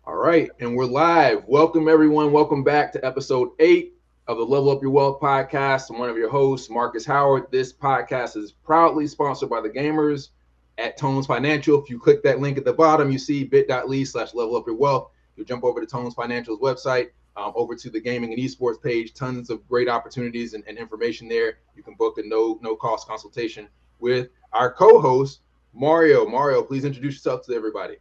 All right, and we're live. Welcome, everyone. Welcome back to episode 8 of the Level Up Your Wealth podcast. I'm one of your hosts, Marcus Howard. This podcast is proudly sponsored by the gamers at Tones Financial. If you click that link at the bottom, you see bit.ly/level up your wealth. You'll jump over to Tones Financial's website, over to the gaming and esports page. Tons of great opportunities and information there. You can book a no cost consultation with our co-host, Mario. Mario, please introduce yourself to everybody.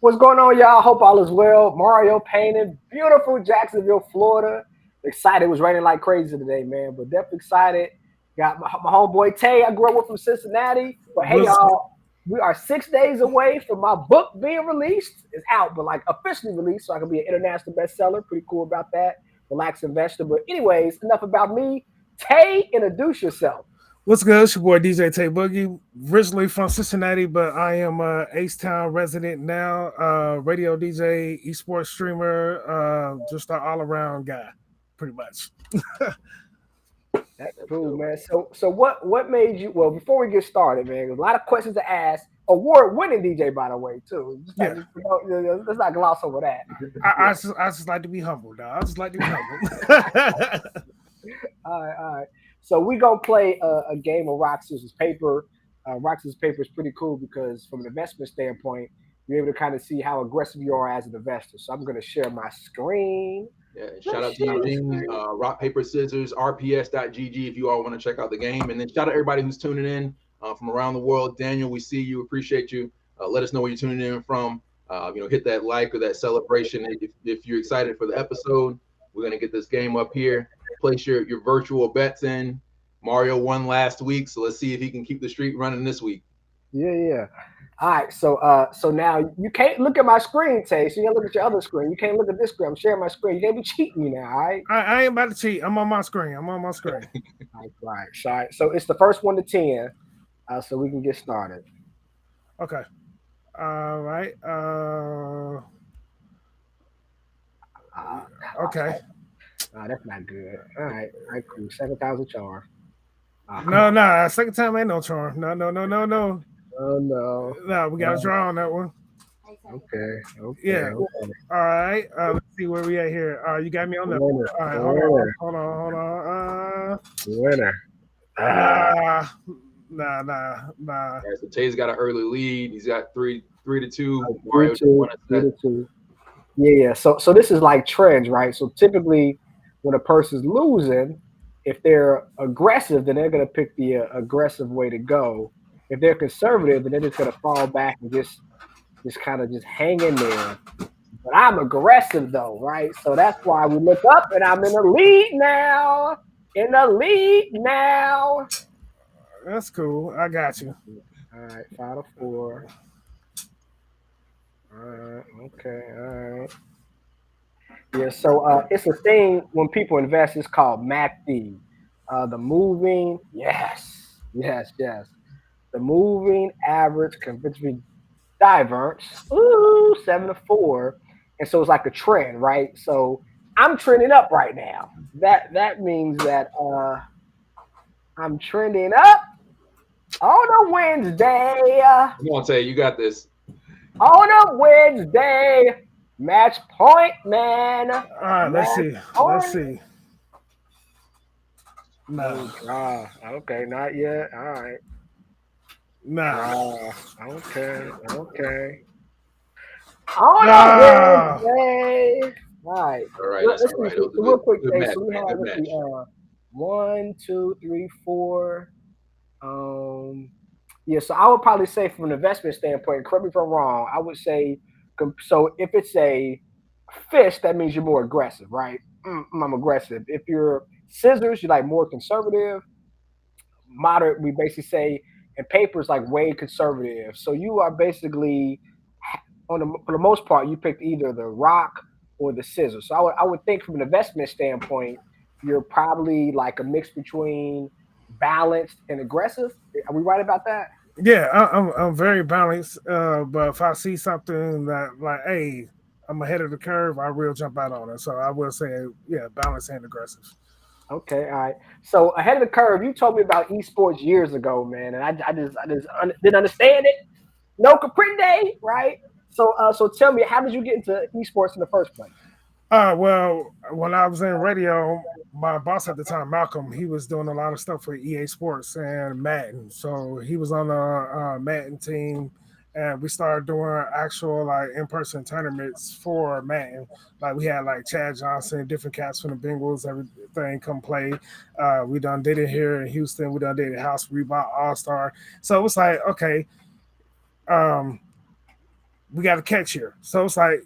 What's going on, y'all? Hope all is well. Mario Payne, beautiful Jacksonville, Florida. Excited. It was raining like crazy today, man, but definitely excited. Got my homeboy Tay. I grew up with from Cincinnati. But hey, Was y'all, we are 6 days away from my book being released. It's out, but like officially released, so I can be an international bestseller. Pretty cool about that. Relax investor. But anyways, enough about me. Tay, introduce yourself. what's good? It's your boy DJ Tay Boogie, originally from Cincinnati, but I am a Ace Town resident now. Radio DJ, esports streamer, just an all around guy, pretty much. That's cool, man. So what made you? Well, before we get started, man, a lot of questions to ask. Award-winning DJ, by the way, too. Yeah, Let's not gloss over that. I just like to be humble, dog. I just like to be humble. All right. So we gonna play a game of rock scissors paper. Rock scissors paper is pretty cool because from an investment standpoint, you're able to kind of see how aggressive you are as an investor. So I'm gonna share my screen. Yeah, shout Let's out to share the Eugene, screen. Rock, Paper, Scissors, RPS.GG if you all want to check out the game. And then shout out everybody who's tuning in from around the world. Daniel, we see you, appreciate you. Let us know where you're tuning in from. Hit that like or that celebration if you're excited for the episode. We're going to get this game up here. Place your virtual bets in. Mario won last week, so let's see if he can keep the streak running this week. Yeah. All right, so now you can't look at my screen, Tay. So you gotta look at your other screen. You can't look at this screen. I'm sharing my screen. You can't be cheating me now, all right? I ain't about to cheat. I'm on my screen. I'm on my screen. Right. So it's the first one to 10, so we can get started. Okay. All right. Uh, Okay. that's not good. All right, cool. 7,000 charge. Come No, on. no. Second time ain't no charm. No. Oh no. No, we got a draw on that one. Okay. Yeah. All right. Let's see where we at here. You got me on the. Winner, All right. winner, Hold on. winner. Ah, Nah, nah. All right, so Tay's got an early lead. He's got three to two. three Mario two, won a three set. to two. Yeah. So this is like trends, right? So typically, when a person's losing, if they're aggressive, then they're gonna pick the aggressive way to go. If they're conservative, then they're just gonna fall back and just kind of just hang in there. But I'm aggressive though, right? So that's why we look up and I'm in the lead now. In the lead now. That's cool. I got you. All right, 5 to 4. All right, okay, all right. Yeah, so it's a thing when people invest. It's called MACD. The moving, yes. The moving average conventional divergence. Ooh, 7 to 4, and so it's like a trend, right? So I'm trending up right now. That means that I'm trending up on a Wednesday. Come on, Tay, you got this. All On a Wednesday, match point, man. right. Let's Match see. Let's point. see. No, Okay, not yet. All right. nah, Okay. On a nah. Wednesday. All right. All right, that's Let's all see. right. It So, was a so real good, quick, good thing. match, So we man. have, Good let's see, match. 1, 2, 3, 4. Um, yeah. So I would probably say, from an investment standpoint, correct me if I'm wrong. I would say, so if it's a fish, that means you're more aggressive, right? I'm aggressive. If you're scissors, you're like more conservative. Moderate, we basically say, and paper is like way conservative. So you are basically, for the most part, you picked either the rock or the scissors. So I would think from an investment standpoint, you're probably like a mix between balanced and aggressive. Are we right about that? Yeah, I'm very balanced. But if I see something that like, hey, I'm ahead of the curve, I will jump out on it. So I will say, yeah, balanced and aggressive. Okay, all right. So ahead of the curve, you told me about esports years ago, man, and I just didn't understand it. No comprende, right? So tell me, how did you get into esports in the first place? Well, when I was in radio, my boss at the time, Malcolm, he was doing a lot of stuff for EA Sports and Madden. So he was on the Madden team, and we started doing actual like in-person tournaments for Madden. Like we had like Chad Johnson, different cats from the Bengals, everything come play. We done did it here in Houston. We done did it House Reboot All Star. So it was like, okay, um, we got to catch here. So it's like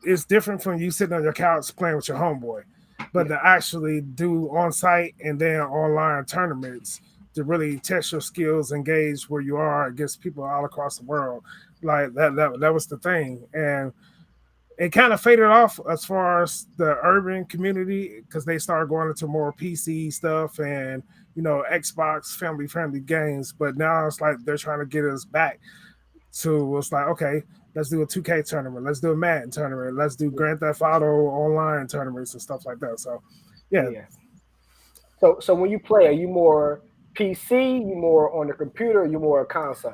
it's different from you sitting on your couch playing with your homeboy, but Yeah, to actually do on site and then online tournaments to really test your skills, engage where you are against people all across the world, like that was the thing, and it kind of faded off as far as the urban community because they started going into more PC stuff and Xbox family friendly games. But now it's like they're trying to get us back to it's like, okay, let's do a 2K tournament, let's do a Madden tournament, let's do Grand Theft Auto online tournaments and stuff like that. So, yeah, yeah. So when you play, are you more PC? You more on the computer? Or you more console?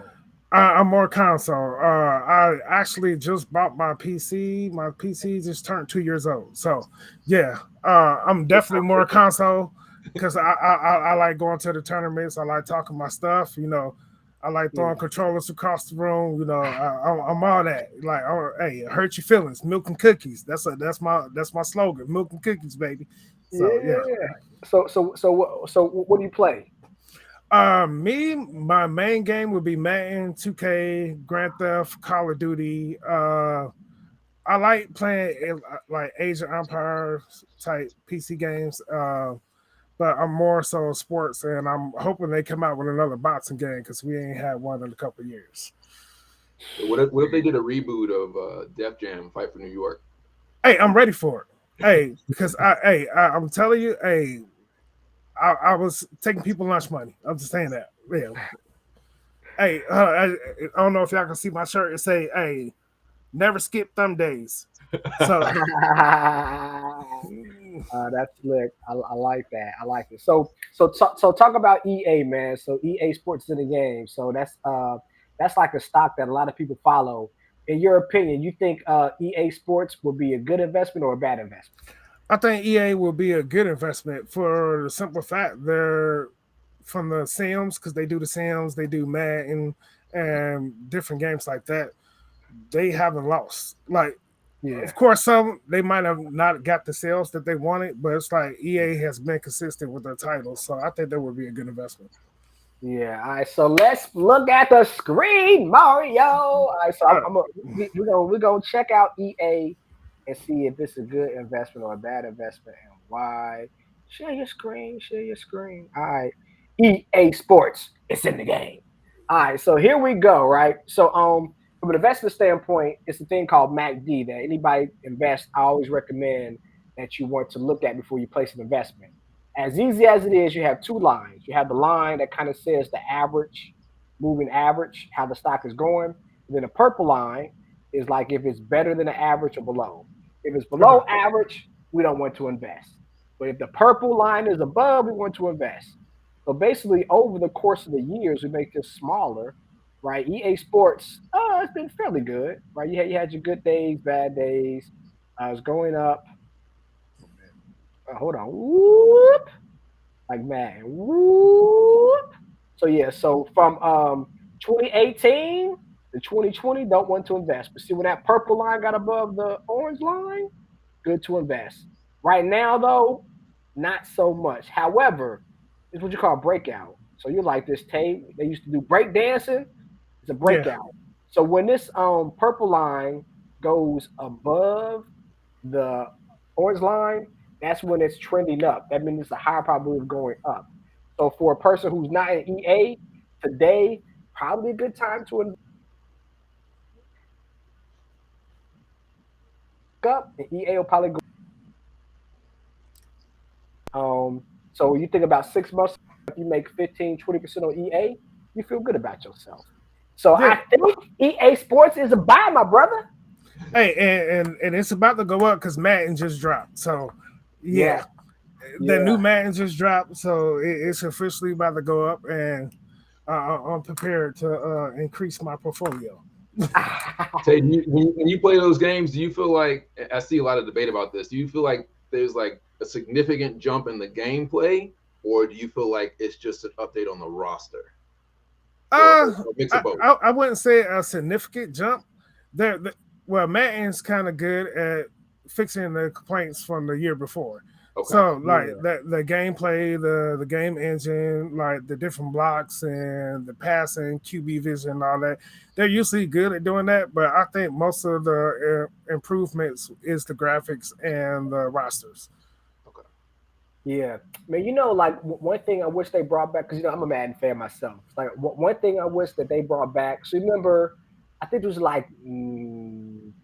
I'm more console. I actually just bought my PC. My PC just turned 2 years old. So, yeah, I'm Good definitely time more for it. console because I like going to the tournaments. I like talking my stuff. I like Yeah, throwing controllers across the room. I'm all that. Like, oh, hey, hurt your feelings, milk and cookies. That's my slogan, milk and cookies, baby. So yeah. yeah. So what do you play? My main game would be Madden, 2K, Grand Theft, Call of Duty. I like playing like Age of Empire type PC games. But I'm more so sports, and I'm hoping they come out with another boxing game because we ain't had one in a couple of years. What if they did a reboot of Def Jam Fight for New York? Hey, I'm ready for it. Hey, because I'm telling you, hey, I was taking people lunch money. I'm just saying that. Yeah. Hey, I don't know if y'all can see my shirt. It say, "Hey, never skip them days." So, That's slick. I like that. I like it. So talk about EA, man. So EA Sports in the game. So that's like a stock that a lot of people follow. In your opinion, you think EA Sports would be a good investment or a bad investment? I think EA will be a good investment for the simple fact they're from the Sims because they do the Sims, they do Madden and different games like that. They haven't lost. Like, of Yeah. course, some they might have not got the sales that they wanted, but it's like EA has been consistent with their titles, so I think that would be a good investment. Yeah. All right. So let's look at the screen, Mario. All right. So Uh, we're gonna check out EA and see if it's a good investment or a bad investment and why. Share your screen. Share your screen. All right. EA Sports. It's in the game. All right. So here we go. Right. So from an investment standpoint, it's a thing called MACD that anybody invest. I always recommend that you want to look at before you place an investment. As easy as it is, you have two lines. You have the line that kind of says the average, moving average, how the stock is going. And then the purple line is like if it's better than the average or below. If it's okay. below average, we don't want to invest. But if the purple line is above, we want to invest. So basically, over the course of the years, we make this smaller, right? EA Sports, it's been fairly good, right? You had your good days, bad days. It's going up. Hold on. Whoop, like man. Whoop. So yeah, so from 2018 to 2020, don't want to invest. But see when that purple line got above the orange line, good to invest. Right now though, not so much. However, it's what you call breakout. So you like this tape. They used to do break dancing. It's a Yeah, breakout. So when this purple line goes above the orange line, that's when it's trending up. That means it's a higher probability of going up. So for a person who's not in EA today, probably a good time to invest up. And EA will probably go. So you think about 6 months, if you make 15, 20% on EA, you feel good about yourself. So yeah. I think EA Sports is a buy, my brother. Hey, and it's about to go up because Madden just dropped. So, yeah, Yeah, the new yeah. Madden just dropped, so it's officially about to go up, and I'm prepared to increase my portfolio. Tay, when you play those games, do you feel like I see a lot of debate about this? Do you feel like there's like a significant jump in the gameplay, or do you feel like it's just an update on the roster, or a mix of both? I wouldn't say a significant jump. Well, Madden's kind of good at fixing the complaints from the year before. Okay. So like Yeah. the gameplay, the game engine, like the different blocks and the passing, QB vision, and all that, they're usually good at doing that. But I think most of the improvements is the graphics and the rosters. Okay. Yeah, man. Like one thing I wish they brought back because I'm a Madden fan myself. Like one thing I wish that they brought back. So remember, I think it was like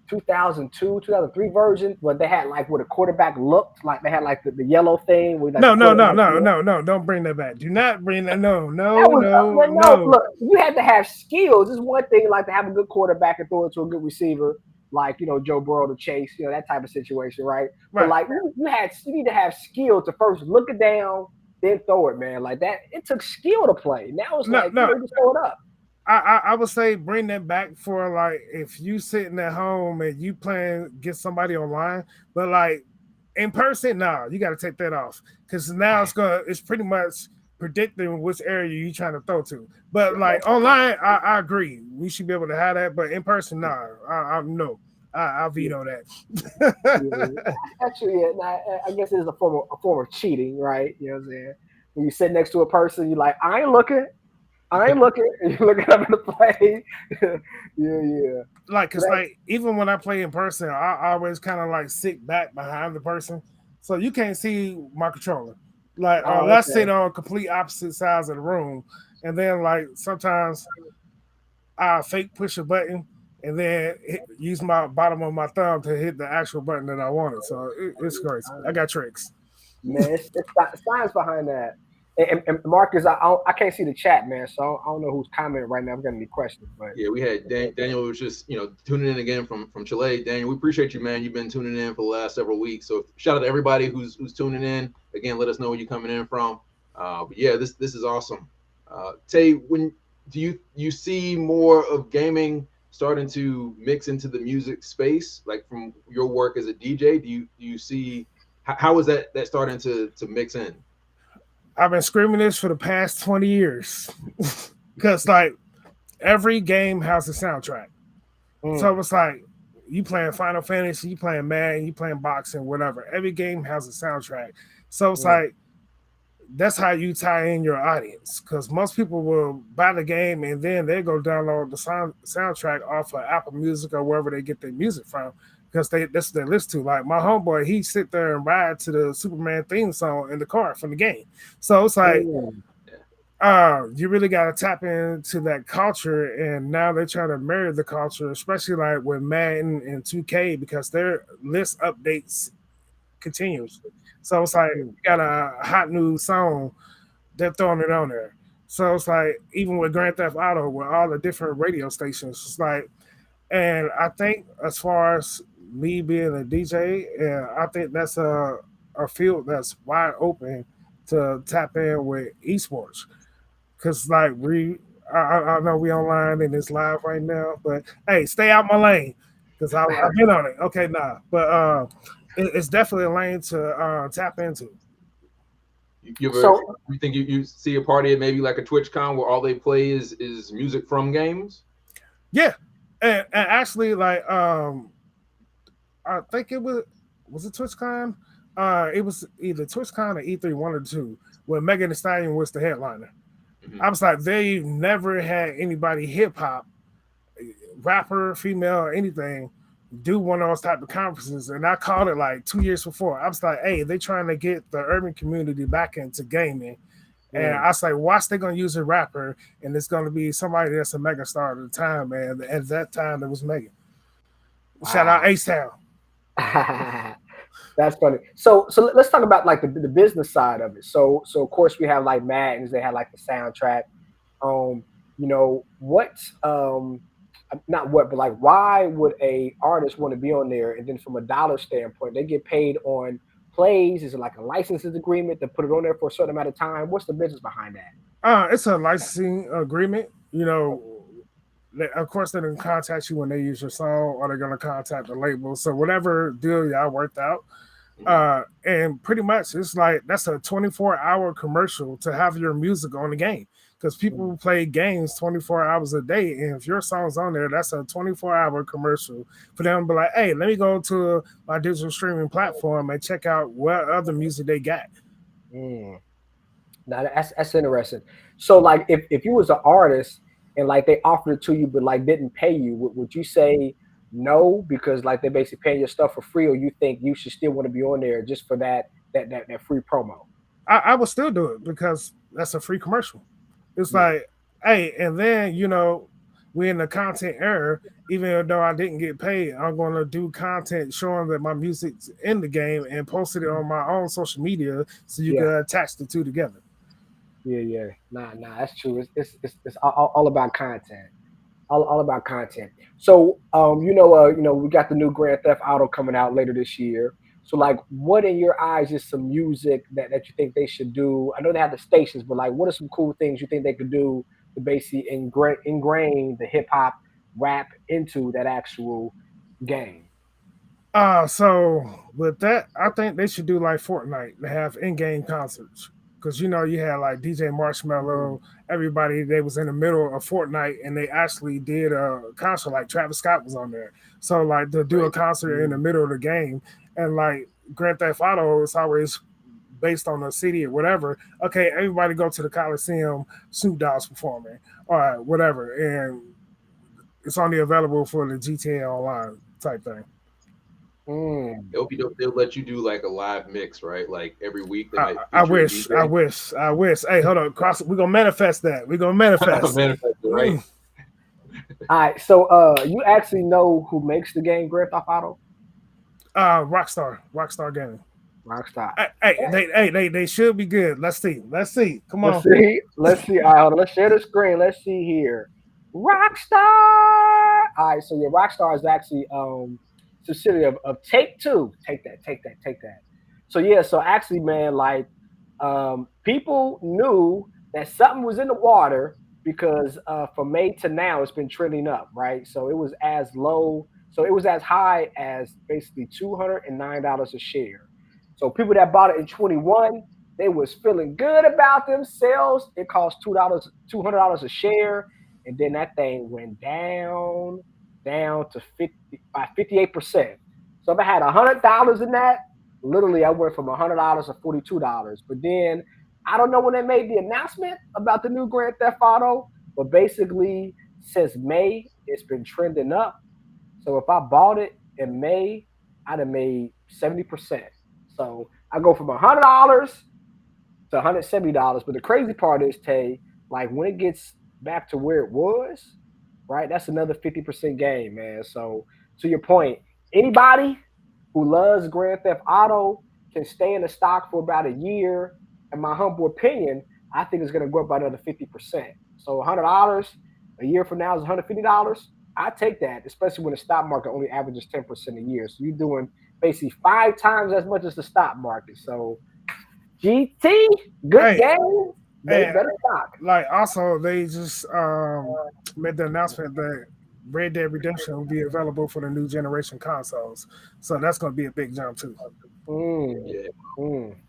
2002, 2003 version where they had like what a quarterback looked like. They had like the yellow thing with like the No, no, no, quarterback no, looked. no, no! Don't bring that back. Do not bring that. No, That no, was no, man, no. no. Look, you had to have skills. It's one thing like to have a good quarterback and throw it to a good receiver, like Joe Burrow to chase, that type of situation, right? But Right. like you need to have skill to first look it down, then throw it, man. Like that, it took skill to play. Now it's No, like no. just throw it up. I would say bring that back for like if you sitting at home and you playing get somebody online, but like in person, no, you got to take that off because now it's pretty much predicting which area you trying to throw to. But like online, I agree we should be able to have that, but in person, no, I no, I Yeah, veto yeah. that. Actually, yeah. I guess it is a form of cheating, right? You know what I'm saying? When you sit next to a person, you're like, I ain't looking. I ain't looking. And you're looking up at the play. Yeah, yeah. Like So because like even when I play in person, I always kind of like sit back behind the person, so you can't see my controller. Like oh, let's sit okay. on complete opposite sides of the room, and then like sometimes I fake push a button and then use my bottom of my thumb to hit the actual button that I wanted. So it's crazy. I got tricks. Man, it's science behind that. And Marcus, I can't see the chat, man, so I don't know who's commenting right now. I'm getting any questions, but Yeah, we had Daniel was just tuning in again from Chile. Daniel, we appreciate you, man. You've been tuning in for the last several weeks. So shout out to everybody who's tuning in. Again, let us know where you're coming in from. But yeah, this is awesome. Tay, when do you see more of gaming starting to mix into the music space? Like from your work as a DJ, do you see how is that starting to mix in? I've been screaming this for the past 20 years because like every game has a soundtrack. So mm, it's like you playing Final Fantasy, you playing Madden, you playing boxing, whatever. Every game has a soundtrack. So it's mm, like that's how you tie in your audience because most people will buy the game and then they go download the soundtrack off of Apple Music or wherever they get their music from because that's what they listen to. Like my homeboy, he sit there and ride to the Superman theme song in the car from the game. So it's like mm, you really got to tap into that culture, and now they're trying to mirror the culture, especially like with Madden and 2K because their list updates continuously. So it's like mm, you got a hot new song, they're throwing it on there. So it's like even with Grand Theft Auto, with all the different radio stations, it's like, and I think as far as me being a DJ, yeah, I think that's a field that's wide open to tap in with esports because like I know we online and it's live right now, but hey, stay out my lane because I've been on it. Okay, nah, but it's definitely a lane to tap into. You ever So you think you see a party at maybe like a TwitchCon where all they play is music from games? Yeah, and actually, like I think it was it TwitchCon. It was either TwitchCon or E3, one or two, where Megan Thee Stallion was the headliner. Hmm. I was like, they never had anybody hip hop rapper, female, or anything, do one of those type of conferences. And I called it like 2 years before. I was like, hey, they trying to get the urban community back into gaming. And mm, I was like, watch, they're gonna use a rapper, and it's gonna be somebody that's a mega star at the time, man. At that time, it was Megan. Shout out wow. Ace Town. That's funny. So let's talk about like the business side of it. So of course we have like Maddens, they have like the soundtrack. Um, what not what, but like why would a artist want to be on there? And then from a dollar standpoint, they get paid on plays. Is it like a licenses agreement to put it on there for a certain amount of time? What's the business behind that? It's a licensing agreement. of course they're gonna contact you when they use your song, or they're gonna contact the label. So whatever deal y'all worked out, and pretty much it's like that's a 24-hour commercial to have your music on the game because people play games 24 hours a day, and if your song's on there, that's a 24-hour commercial for them to be like, hey, let me go to my digital streaming platform and check out what other music they got. Mm. Now that's interesting. So like if you was an artist and like they offered it to you but like didn't pay you, would you say no because like they basically paying your stuff for free, or you think you should still want to be on there just for that free promo? I would still do it because that's a free commercial. It's Yeah. like, hey, and then we're in the content era. Even though I didn't get paid, I'm going to do content showing that my music's in the game and posted it on my own social media so you can Yeah. attach the two together. Yeah. Nah, that's true. It's all about content. All about content. So, we got the new Grand Theft Auto coming out later this year. So, like, what in your eyes is some music that you think they should do? I know they have the stations, but like, what are some cool things you think they could do to basically ingrain the hip hop rap into that actual game? So with that, I think they should do like Fortnite. They have in-game concerts because you had like DJ Mm, Marshmello, everybody. They was in the middle of Fortnite and they actually did a concert. Like Travis Scott was on there, so like to do a Right. concert in the mm, middle of the game, and like Grand Theft Auto is always based on the city or whatever. Okay, everybody go to the Coliseum, Snoop Dogg's performing, or whatever, and it's only available for the GTA Online type thing. mm. It'll be dope. They'll let you do like a live mix, right? Like every week they I, might I feature a wish, I DJ. wish, I wish. Hey, hold on, cross. We're gonna manifest that. We're gonna manifest. Manifest it, right? Mm. All right. So, you actually know who makes the game Grand Theft Auto? Rockstar Gaming. Rockstar. They should be good. Let's see. Come Let's on. see. Let's see. All right, hold on. Let's share the screen. Let's see here. Rockstar. All right, so yeah, Rockstar is actually subsidiary of Take Two. Take that. So yeah, so actually, man, like people knew that something was in the water because from May to now it's been trending up, right? So it was as low, so it was as high as basically $209 a share. So people that bought it in 21, they was feeling good about themselves. It cost $200 a share, and then that thing went down to 58%. So if I had $100 in that, literally I went from $100 to $42. But then I don't know when they made the announcement about the new Grand Theft Auto, but basically since May it's been trending up. So if I bought it in May, I'd have made 70%. So I go from $100 to $170. But the crazy part is, Tay, like when it gets back to where it was, right? That's another 50% gain, man. So to your point, anybody who loves Grand Theft Auto can stay in the stock for about a year. In my humble opinion, I think it's gonna go up by another 50%. So $100 a year from now is $150. I take that, especially when the stock market only averages 10% a year. So you're doing basically 5 times as much as the stock market. So GT, good Hey, game, and better stock. like also they just made the announcement that Red Dead Redemption will be available for the new generation consoles. So that's gonna be a big jump too. Mm, Yeah.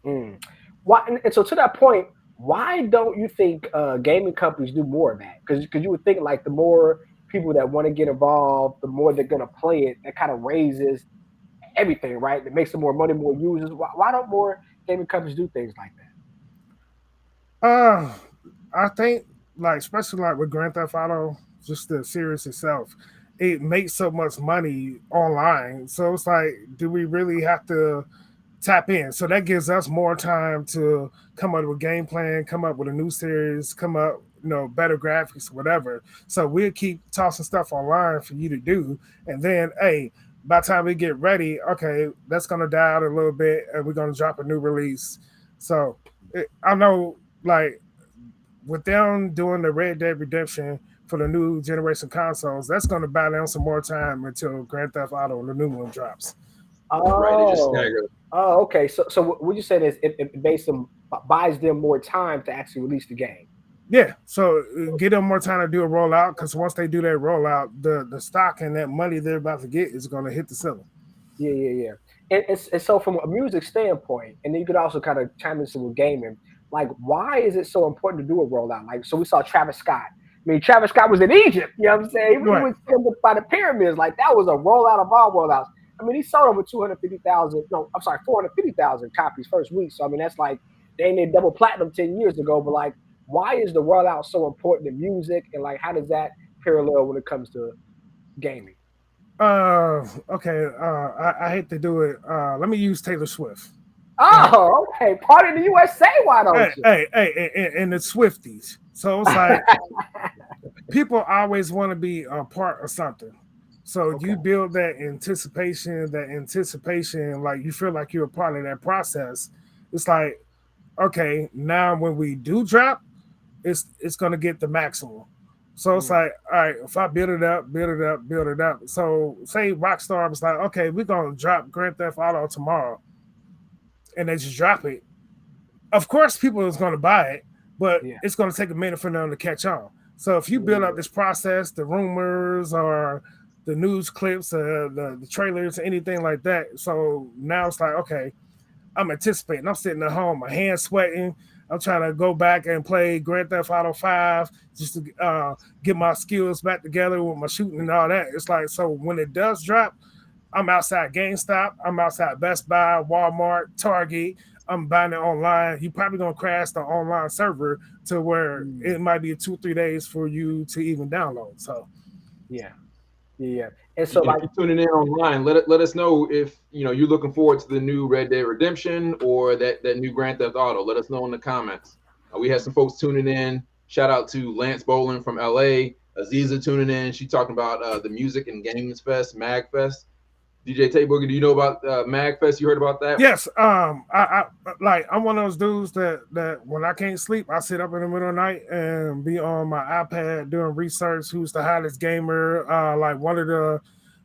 mm. Why? And so to that point, why don't you think gaming companies do more of that? Because you would think like the more people that want to get involved, the more they're gonna play it. That kind of raises everything, right? It makes them more money, more users. Why don't more gaming companies do things like that? Uh I think like especially like with Grand Theft Auto, just the series itself, it makes so much money online. So it's like, do we really have to tap in? So that gives us more time to come up with a game plan, come up with a new series, come up, better graphics, whatever. So we'll keep tossing stuff online for you to do. And then, hey, by the time we get ready, okay, that's gonna die out a little bit and we're gonna drop a new release. So I know like with them doing the Red Dead Redemption for the new generation consoles, that's going to buy them some more time until Grand Theft Auto, the new one, drops. Right. They just Oh, stagger. okay. So what you said is it buys them more time to actually release the game. Yeah, so get them more time to do a rollout because once they do that rollout, the stock and that money they're about to get is going to hit the ceiling. Yeah. And so from a music standpoint, and then you could also kind of chime into with gaming, like why is it so important to do a rollout? Like, so we saw Travis Scott. I mean, Travis Scott was in Egypt. You know what I'm saying? He Right. was filmed by the pyramids. Like that was a rollout of all rollouts. I mean, he sold over 250,000. No, I'm sorry, 450,000 copies first week. So I mean, that's like they ain't double platinum 10 years ago. But like, why is the rollout so important in music? And like, how does that parallel when it comes to gaming? Okay. I hate to do it. Let me use Taylor Swift. And Oh, okay. Part of the USA. Why don't you? and the Swifties. So it's like people always want to be a part of something. So Okay. you build that anticipation, like you feel like you're a part of that process. It's like, okay, now when we do drop, it's gonna get the maximum. So it's Mm, like, all right, if I build it up, build it up, build it up. So say Rockstar was like, okay, we're gonna drop Grand Theft Auto tomorrow, and they just drop it. Of course, people is gonna buy it, but yeah. it's gonna take a minute for them to catch on. So if you build up Yeah. this process, the rumors or the news clips, the trailers, anything like that. So now it's like, okay, I'm anticipating. I'm sitting at home, my hands sweating. I'm trying to go back and play Grand Theft Auto 5 just to get my skills back together with my shooting and all that. It's like, so when it does drop, I'm outside GameStop, I'm outside Best Buy, Walmart, Target. I'm buying it online. You probably gonna crash the online server to where Mm, it might be 2 3 days for you to even download. So yeah. Yeah. And so If like you're tuning in online, let us know if you're looking forward to the new Red Dead Redemption or that new Grand Theft Auto. Let us know in the comments. We had some folks tuning in. Shout out to Lance Bolin from LA. Aziza tuning in. She talking about the Music and Games Fest, Mag Fest. DJ Tay Boogie, do you know about Mag Fest? You heard about that? yes, I'm one of those dudes that when I can't sleep, I sit up in the middle of the night and be on my iPad doing research. Who's the hottest gamer? Like one of the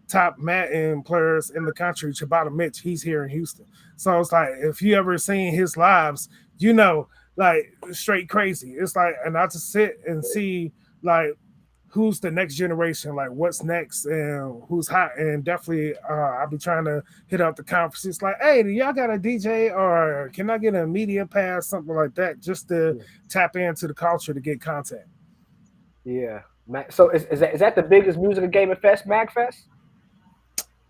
top Madden players in the country, Chabata Mitch. He's here in Houston, so it's like if you ever seen his lives, like straight crazy. It's like, and I just sit and see like who's the next generation, like what's next and who's hot. And definitely I'll be trying to hit up the conferences like, hey, do y'all got a DJ or can I get a media pass, something like that, just to yeah. tap into the culture to get content. Yeah. So is that the biggest music and gaming fest, MagFest?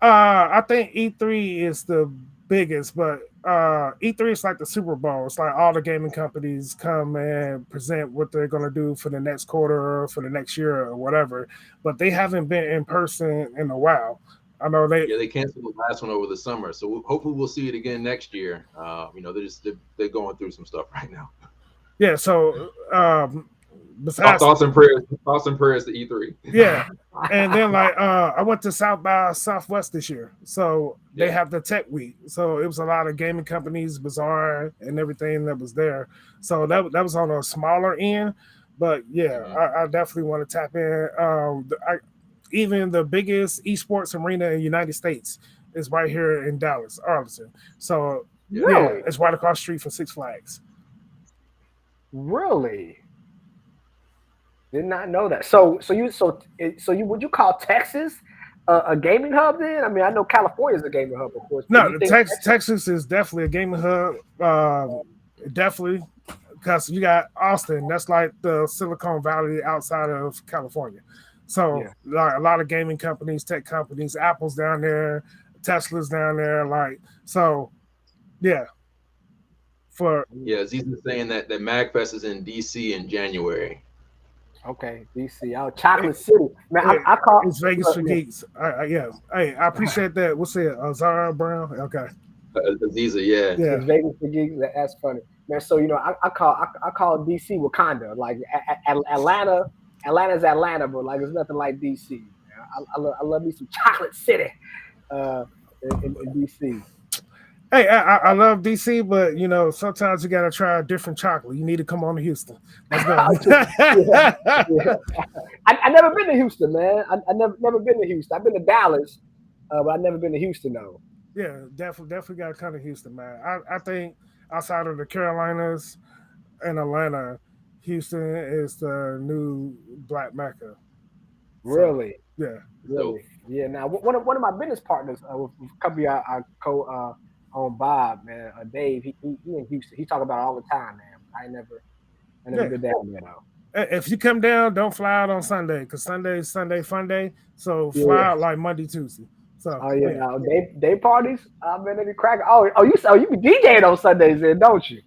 I think E3 is the biggest, but E3 is like the Super Bowl. It's like all the gaming companies come and present what they're gonna do for the next quarter or for the next year or whatever. But they haven't been in person in a while. I know they Yeah, they canceled the last one over the summer, so hopefully we'll see it again next year. They're going through some stuff right now. yeah, so besides Thoughts and prayers to E3. yeah. And then like I went to South by Southwest this year. So they Yeah. have the tech week. So it was a lot of gaming companies, Bazaar and everything that was there. So that was on a smaller end. But yeah, Hmm. I definitely want to tap in. Even the biggest esports arena in the United States is right here in Dallas, Arlington. So Yeah. yeah, Really? it's right across the street from Six Flags. Really? Did not know that. So you would you call Texas a gaming hub then? I mean, I know California is a gaming hub, of course, but No, you the think Texas? Texas is definitely a gaming hub. Definitely, because you got Austin. That's like the Silicon Valley outside of California. So Yeah. like a lot of gaming companies, tech companies, Apple's down there, Tesla's down there. Like so, yeah. For Yeah, Aziz saying that MagFest is in DC in January. Okay, DC. Oh, Chocolate it, City. Man, I call it's Vegas for look, geeks. Yeah. Hey, I appreciate that. What's it? Zara Brown. Okay. Aziza, yeah. Yeah. it's Vegas for geeks. That's funny, man. So I call DC Wakanda. Like Atlanta, Atlanta's Atlanta, but like it's nothing like DC. Man. I love me some Chocolate City, uh, in DC. Hey, I love DC, but sometimes you gotta try a different chocolate. You need to come on to Houston. Let's go. Yeah, yeah. I never been to Houston, man. I never been to Houston. I've been to Dallas, but I've never been to Houston though. Yeah, definitely got to come to Houston, man. I think outside of the Carolinas and Atlanta, Houston is the new Black Mecca. So Really, yeah, So really, yeah. Now, one of my business partners with company I co on Bob, man, Dave, he in Houston. He talk about it all the time, man. I never yeah. been down there though. If you come down, don't fly out on Sunday because Sunday is Sunday fun day. So fly Yeah. out like Monday, Tuesday. So Oh yeah. yeah, Now day parties. I man, they be cracking. You be DJing on Sundays then, don't you?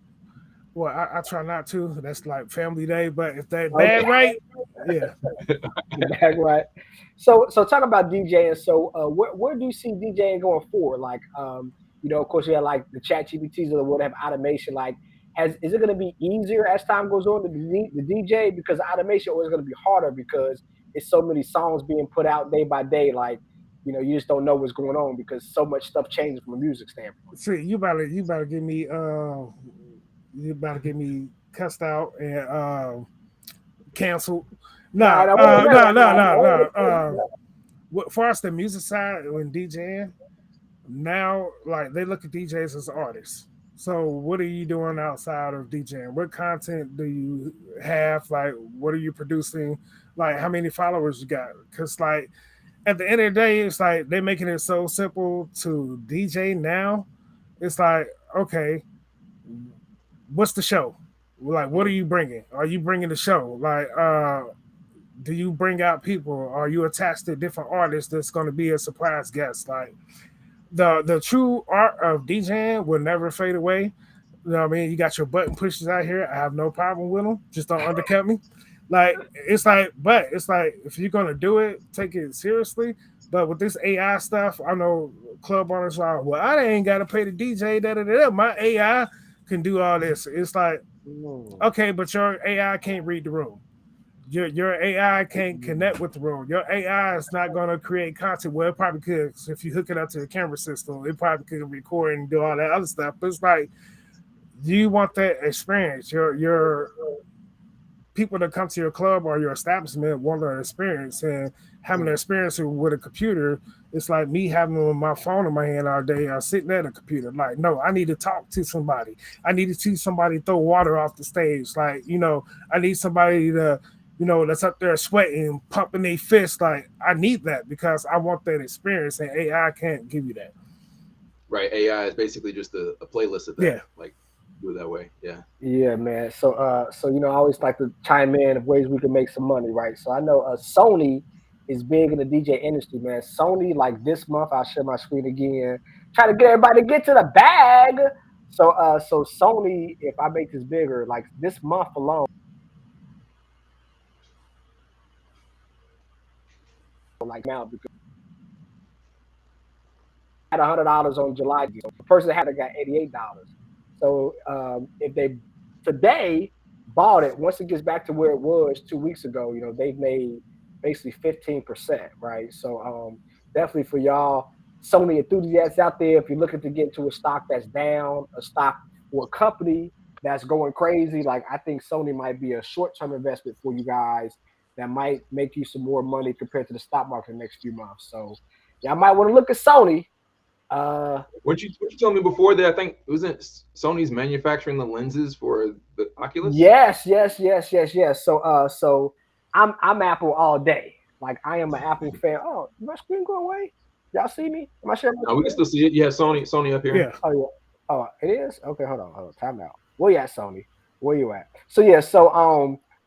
well, I try not to. That's like family day. But if that bad Okay. right, yeah. Back right. So talk about DJing. So where do you see DJing going forward? Like of course you have like the chat GPTs or whatever automation. Like is it going to be easier as time goes on to the DJ because automation or is going to be harder because it's so many songs being put out day by day. Like you just don't know what's going on because so much stuff changes from a music standpoint. See, you better get me you better get me cussed out and canceled. No, Nah, no, wait, no, no, no, no, no, no, no. For us, the music side when DJing now, like they look at DJs as artists. So, what are you doing outside of DJing? What content do you have? Like, what are you producing? Like, how many followers you got? Because, like, at the end of the day, it's like they're making it so simple to DJ now. It's like, okay, what's the show? Like, what are you bringing? Are you bringing the show? Like, do you bring out people? Are you attached to different artists that's going to be a surprise guest? Like, the true art of DJing will never fade away. You know what I mean? You got your button pushers out here. I have no problem with them. Just don't undercut me. But it's like if you're gonna do it, take it seriously. But with this AI stuff, I know club owners are, well, I ain't gotta pay the DJ, da da da. My AI can do all this. It's like, no. okay, but your AI can't read the room. Your AI can't connect with the room. Your AI is not going to create content. Well, it probably could. So if you hook it up to a camera system, it probably could record and do all that other stuff. But it's like, do you want that experience? Your people that come to your club or your establishment want an experience, and having an experience with a computer, it's like me having my phone in my hand all day or sitting at a computer. Like, no, I need to talk to somebody. I need to see somebody throw water off the stage. Like, I need somebody to, that's up there sweating, pumping their fist. Like, I need that because I want that experience, and AI can't give you that. right, AI is basically just a playlist of that. Yeah. Like do it that way. Yeah. Yeah, man. So I always like to chime in of ways we can make some money, right? So I know Sony is big in the DJ industry, man. Sony, like this month, I'll share my screen again, try to get everybody to get to the bag. So Sony, if I make this bigger, like this month alone, like out because I had $100 on July. So the person that had it got $88. So if they today bought it, once it gets back to where it was 2 weeks ago, they've made basically 15%, right? So definitely for y'all Sony enthusiasts out there, if you're looking to get into a stock that's down, a stock or a company that's going crazy, like I think Sony might be a short-term investment for you guys that might make you some more money compared to the stock market in the next few months. So yeah, I might want to look at Sony. What you told me before that I think wasn't Sony's manufacturing the lenses for the Oculus? Yes, yes, yes, yes, yes. So I'm Apple all day. Like I am an Apple fan. Oh, did my screen go away? Y'all see me? Am I sharing my No, we can screen? still see it. Yeah, Sony up here. Yeah. Oh yeah. Oh, it is? Okay, hold on. Time out. Where you at, Sony? Where you at? So yeah,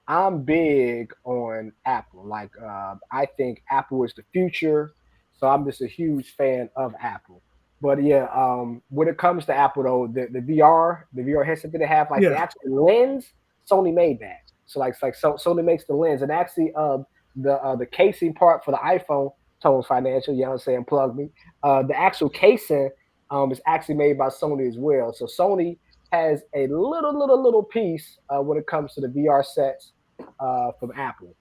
I'm big on Apple. Like I think Apple is the future. So I'm just a huge fan of Apple. But yeah, when it comes to Apple though, the VR headset that they have, like the Yeah. actual lens, Sony made that. So Sony makes the lens, and actually the casing part for the iPhone, Tones Financial, you know what I'm saying, plug me. The actual casing is actually made by Sony as well. So Sony has a little piece when it comes to the VR sets from Apple.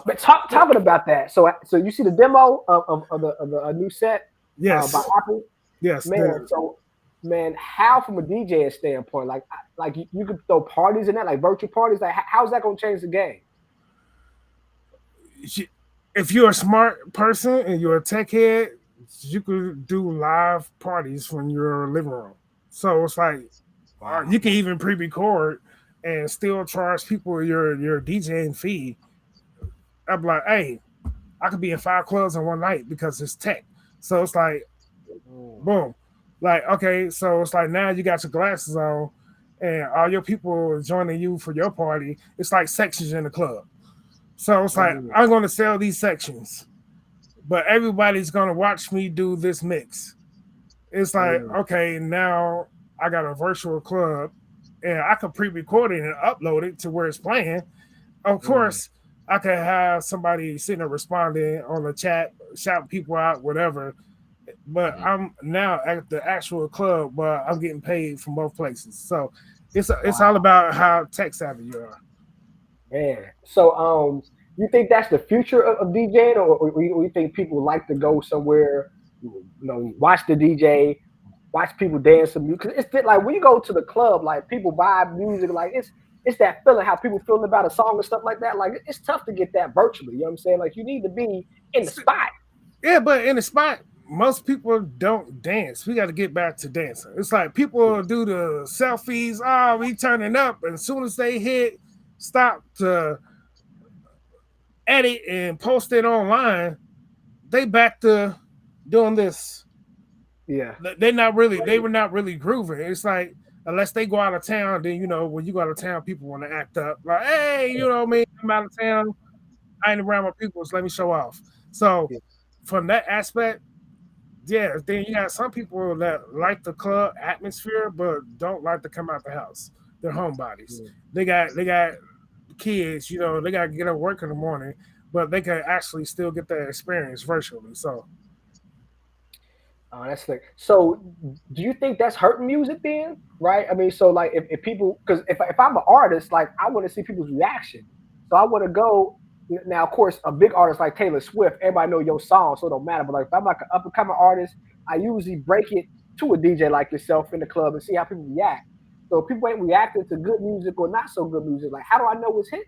But talking about that, so you see the demo of the new set by Yes. Apple, Yes. man. So man, how from a DJ standpoint, like you could throw parties in that, like virtual parties. Like how's that gonna change the game? If you're a smart person and you're a tech head, you could do live parties from your living room. So it's like, Wow. you can even pre-record and still charge people your DJing fee, I'm like, hey, I could be in 5 clubs in one night because it's tech. So it's like, Mm, boom, like okay, so it's like now you got your glasses on, and all your people joining you for your party. It's like sections in the club. So it's like mm, I'm going to sell these sections, but everybody's going to watch me do this mix. It's like, mm, okay, now I got a virtual club and I can pre-record it and upload it to where it's playing. Of mm, course, I could have somebody sitting there responding on the chat, shouting people out, whatever. But Mhm. I'm now at the actual club, but I'm getting paid from both places. So it's all wow, about how tech savvy you are. man. So you think that's the future of DJing, or you think people like to go somewhere, watch the DJ, watch people dance some music? Cause it's like when you go to the club, like people buy music, like it's that feeling how people feeling about a song and stuff like that. Like it's tough to get that virtually. You know what I'm saying? Like you need to be in the spot. Yeah, but in the spot, most people don't dance. We got to get back to dancing. It's like people do the selfies. Oh, we turning up, and as soon as they hit stop to edit and post it online, they back to doing this. Yeah. They were not really grooving. It's like unless they go out of town, then when you go out of town, people want to act up. Like, hey, what I mean, I'm out of town. I ain't around my people, so let me show off. So Yeah. from that aspect, yeah, then you got some people that like the club atmosphere, but don't like to come out the house. They're homebodies. Yeah. They got kids, they got to get up work in the morning, but they can actually still get that experience virtually. So Oh, that's like so. Do you think that's hurting music then? Right? I mean, so like if people, because if I'm an artist, like I want to see people's reaction. So I want to go now. Of course, a big artist like Taylor Swift, everybody know your song, so it don't matter. But like if I'm like an up and coming artist, I usually break it to a DJ like yourself in the club and see how people react. So if people ain't reacting to good music or not so good music, like how do I know it's hit?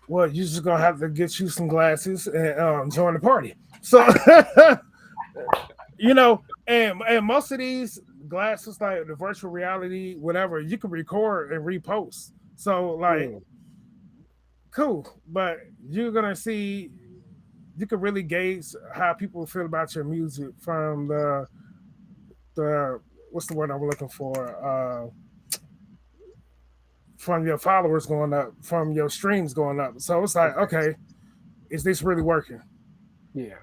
well, you're just gonna have to get you some glasses and join the party. So and most of these glasses, like the virtual reality, whatever, you can record and repost. So like Mm, cool, but you're gonna see you can really gauge how people feel about your music from the what's the word I'm looking for? From your followers going up, from your streams going up. So it's like, okay. okay, is this really working? Yeah.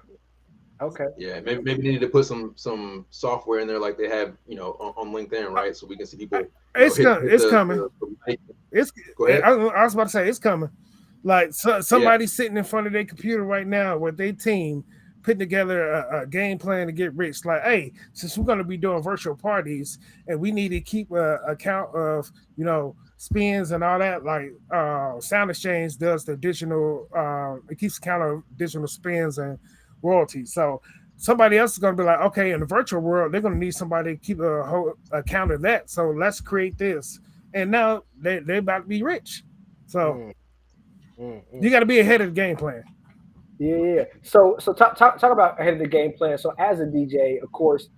Okay. Yeah, maybe they need to put some software in there like they have, on LinkedIn, right? So we can see people, It's coming. hit It's coming. the It's. go ahead. I was about to say it's coming. Like Yeah. somebody sitting in front of their computer right now with their team putting together a game plan to get rich. Like, hey, since we're going to be doing virtual parties and we need to keep a account of spins and all that. Like Sound Exchange does the digital. It keeps account of digital spins and royalties. So somebody else is going to be like, okay, in the virtual world, they're going to need somebody to keep a whole account of that. So let's create this. And now they're about to be rich. So Mm, mm, mm. you got to be ahead of the game plan. Yeah, yeah. So talk about ahead of the game plan. So as a DJ, of course,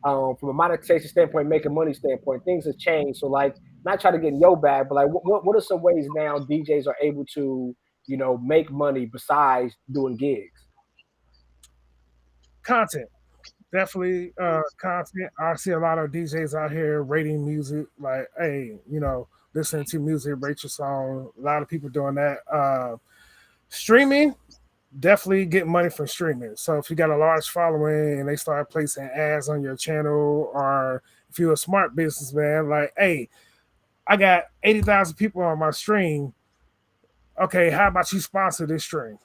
from a monetization standpoint, making money standpoint, things have changed. So like, not trying to get in your bag, but like, what are some ways now DJs are able to make money besides doing gigs? Content, definitely content. I see a lot of DJs out here rating music, like, hey, listening to music, rate your song. A lot of people doing that. Streaming, definitely get money from streaming. So if you got a large following and they start placing ads on your channel, or if you're a smart businessman, like, hey, I got 80,000 people on my stream. Okay, how about you sponsor this stream?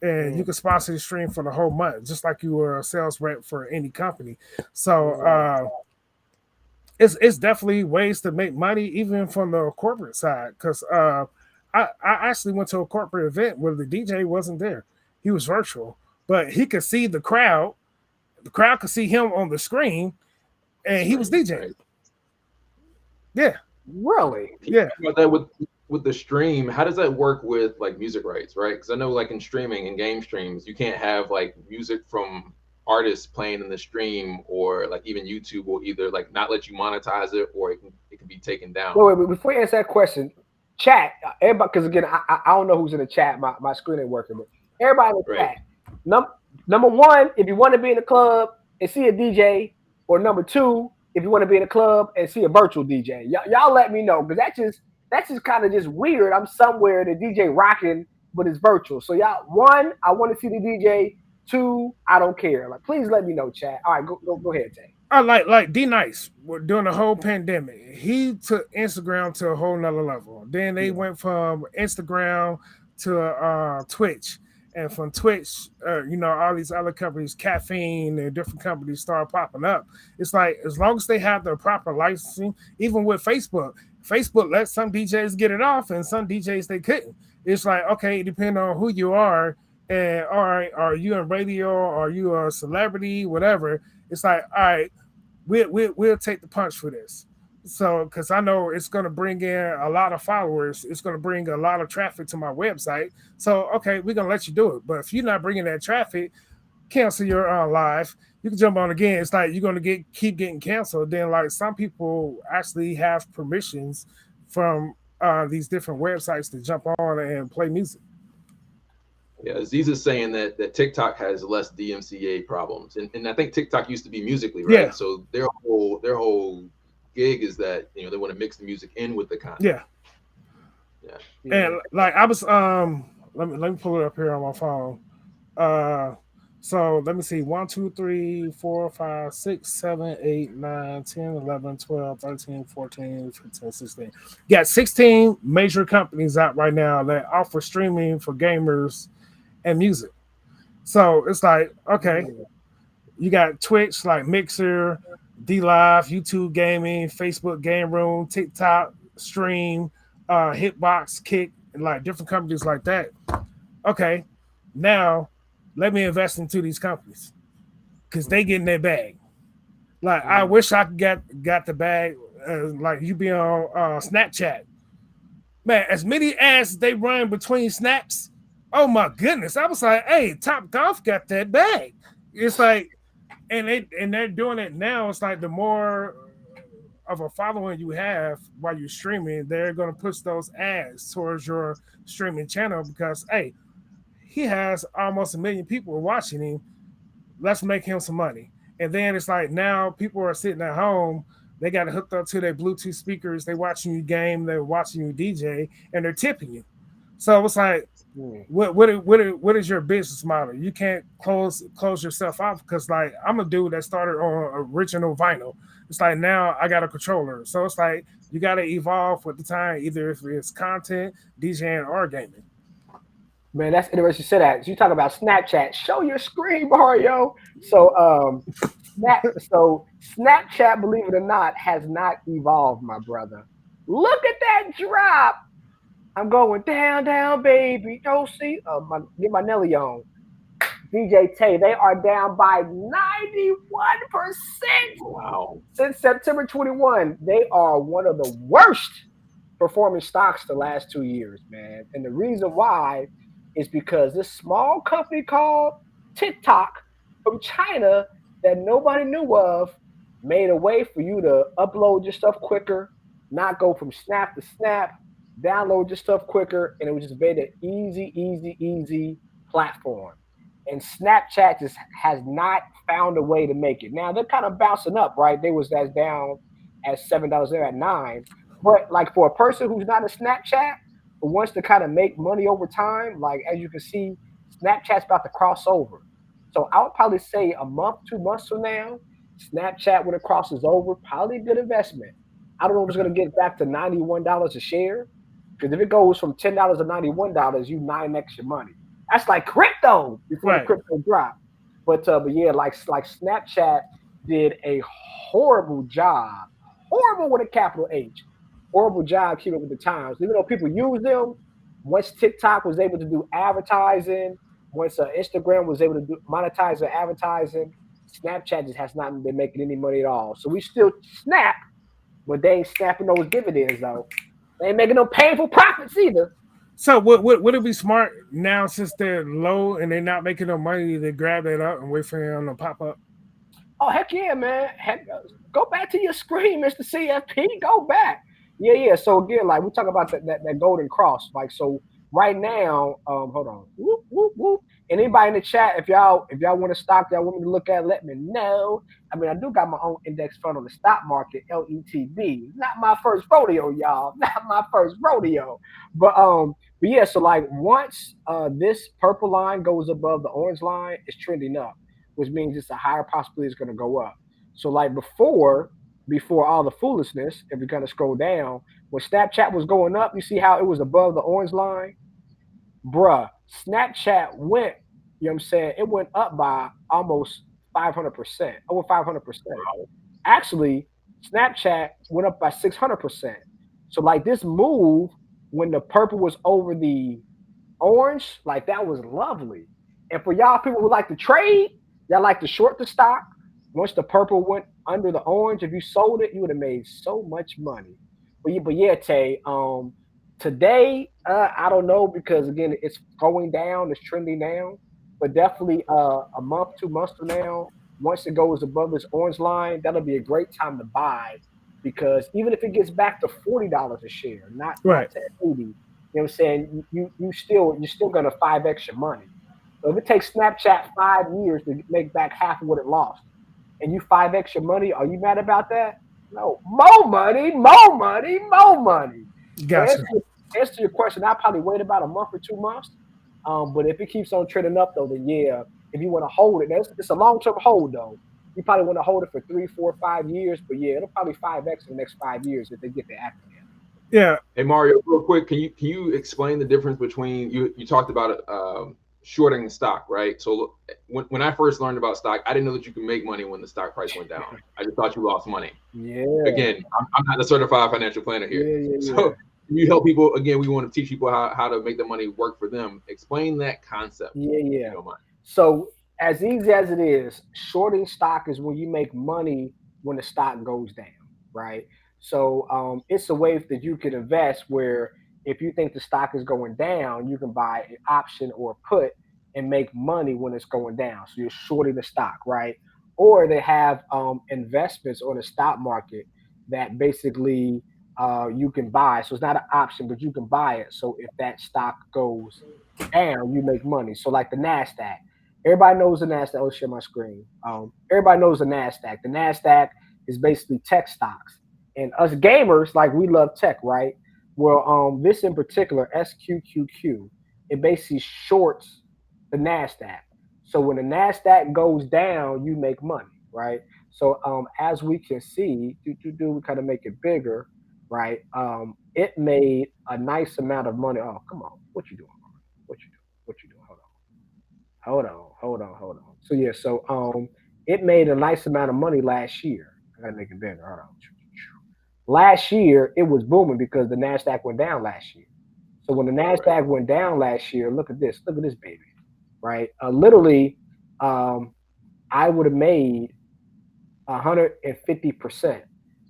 And you Mm, can sponsor the stream for the whole month, just like you were a sales rep for any company. So mm, it's definitely ways to make money, even from the corporate side. Because I actually went to a corporate event where the DJ wasn't there; he was virtual, but he could see the crowd. The crowd could see him on the screen, and he was Screen, DJing. right? Yeah, really? Can you yeah. talk about that with the stream? How does that work with like music rights, right? Because I know like in streaming and game streams, you can't have like music from artists playing in the stream, or like even YouTube will either like not let you monetize it, or it can be taken down. Wait, before you answer that question, chat, everybody, because again, I don't know who's in the chat. My screen ain't working, but everybody in the Right. chat. Num- Number one, if you want to be in the club and see a DJ, or number two, if you want to be in a club and see a virtual DJ, y'all let me know because that's just kind of just weird. I'm somewhere the DJ rocking, but it's virtual. So y'all, one, I want to see the DJ. Two, I don't care. Like, please let me know, chat. All right, go ahead, Tay. I like D Nice during the whole pandemic. He took Instagram to a whole nother level. Then they Yeah. went from Instagram to Twitch, and from Twitch, all these other companies, caffeine and different companies start popping up. It's like as long as they have the proper licensing, even with Facebook, Facebook let some DJs get it off, and some DJs they couldn't. It's like okay, depending on who you are, and all right, are you in radio? Are you a celebrity? Whatever. It's like all right we'll take the punch for this. So, because I know it's going to bring in a lot of followers, it's going to bring a lot of traffic to my website. So, okay, we're going to let you do it. But if you're not bringing that traffic, cancel your live. You can jump on again. It's like you're going to keep getting canceled. Then, like some people actually have permissions from these different websites to jump on and play music. Yeah, Aziz is saying that TikTok has less DMCA problems, and I think TikTok used to be Musically, right? Yeah. So their whole gig is that they want to mix the music in with the content. Yeah. Yeah. And like I was let me pull it up here on my phone. So let me see 1, 2, 3, 4, 5, 6, 7, 8, 9, 10, 11, 12, 13, 14, 15, 16. Got 16 major companies out right now that offer streaming for gamers and music. So it's like, okay, you got Twitch, like Mixer, D Live, YouTube Gaming, Facebook Game Room, TikTok Stream, Hitbox, Kick, and like different companies like that. Okay, now let me invest into these companies because they get in their bag. Like I wish I could got the bag. Like you be on Snapchat, man. As many ads they run between snaps. Oh my goodness! I was like, hey, Top Golf got that bag. It's like, they're doing it now. It's like the more of a following you have while you're streaming, they're gonna push those ads towards your streaming channel because hey, he has almost 1 million people watching him. Let's make him some money. And then it's like now people are sitting at home. They got it hooked up to their Bluetooth speakers. They watching you game. They're watching you DJ, and they're tipping you. So it's like, what is your business model? You can't close yourself off because like I'm a dude that started on original vinyl. It's like now I got a controller. So it's like you got to evolve with the time, either if it's content, DJing, or gaming. Man, that's interesting you said that. So you talk about Snapchat. Show your screen, Mario. So Snapchat, believe it or not, has not evolved, my brother. Look at that drop. I'm going down, down, baby. Don't see. Get my Nelly on. DJ Tay, they are down by 91% Wow. since September 21. They are one of the worst performing stocks the last 2 years, man. And the reason why is because this small company called TikTok from China that nobody knew of made a way for you to upload your stuff quicker, not go from snap to snap, download your stuff quicker, and it was just made an easy platform. And Snapchat just has not found a way to make it. Now they're kind of bouncing up, right? They was as down at $7, they're at 9. But like for a person who's not a Snapchat who wants to kind of make money over time, like as you can see, Snapchat's about to cross over. So I would probably say a month, 2 months from now, Snapchat when it crosses over, probably a good investment. I don't know if it's gonna get back to $91 a share. Because if it goes from $10 to $91, you 9x your money. That's like crypto before the Right. crypto drop. But yeah, like Snapchat did a horrible job, horrible with a capital H, horrible job keeping up with the times. Even though people use them, once TikTok was able to do advertising, once Instagram was able to monetize their advertising, Snapchat just has not been making any money at all. So we still snap, but they ain't snapping those dividends though. They ain't making no painful profits either. So would it be smart now since they're low and they're not making no money to grab that up and wait for them to pop up? Oh heck yeah, man! Heck, go back to your screen, Mister CFP. Go back. Yeah, yeah. So again, like we talk about that golden cross. Like so, right now, hold on. Whoop whoop whoop. And anybody in the chat, if y'all want to stock, y'all want me to look at, let me know. I mean, I do got my own index fund on the stock market, LETB. Not my first rodeo, y'all. Not my first rodeo. But yeah. So like once this purple line goes above the orange line, it's trending up, which means it's a higher possibility it's going to go up. So like before all the foolishness, if we kind of scroll down, when Snapchat was going up, you see how it was above the orange line, bruh. Snapchat went, you know what I'm saying? It went up by almost 500%, over 500%. Actually, Snapchat went up by 600%. So like this move, when the purple was over the orange, like that was lovely. And for y'all people who like to trade, y'all like to short the stock. Once the purple went under the orange, if you sold it, you would have made so much money. But yeah, Tay. Today, I don't know because again, it's going down, it's trending down. But definitely, a month, 2 months from now, once it goes above this orange line, that'll be a great time to buy because even if it gets back to $40 a share, not Right. to 80, you know what I'm saying? You're still gonna 5x your money. So if it takes Snapchat 5 years to make back half of what it lost, and you 5x your money, are you mad about that? No, more money, more money, more money. So Gotcha. answer your question, I'll probably wait about a month or 2 months. But if it keeps on trending up though, then yeah, if you want to hold it, it's a long term hold though. You probably want to hold it for 3, 4, 5 years, but yeah, it'll probably 5x in the next 5 years if they get their act together. Yeah. Hey Mario, real quick, can you explain the difference between you talked about shorting stock, right? So look, when I first learned about stock, I didn't know that you could make money when the stock price went down. I just thought you lost money. Yeah, Again, I'm not a certified financial planner here, yeah, yeah, yeah, so you help people. Again, we want to teach people how to make the money work for them. Explain that concept, yeah, if you yeah. don't mind. So as easy as it is, shorting stock is when you make money when the stock goes down, right? So it's a way that you can invest where if you think the stock is going down, you can buy an option or a put and make money when it's going down. So you're shorting the stock, right? Or they have investments on the stock market that basically you can buy. So it's not an option, but you can buy it. So if that stock goes down, you make money. So like the Nasdaq, everybody knows the Nasdaq. I'll share my screen. Everybody knows the Nasdaq. The Nasdaq is basically tech stocks, and us gamers like we love tech, right? Well, this in particular, SQQQ, it basically shorts the Nasdaq. So when the Nasdaq goes down, you make money, right? So as we can see, we kind of make it bigger, right? It made a nice amount of money. Oh, come on, what you doing? What you doing? What you doing? Hold on. So yeah, so it made a nice amount of money last year. I gotta make it bigger. Hold on. Last year it was booming because the Nasdaq went down last year. So when the Right. Nasdaq went down last year, look at this. Look at this baby, right? Literally, um, I would have made 150%.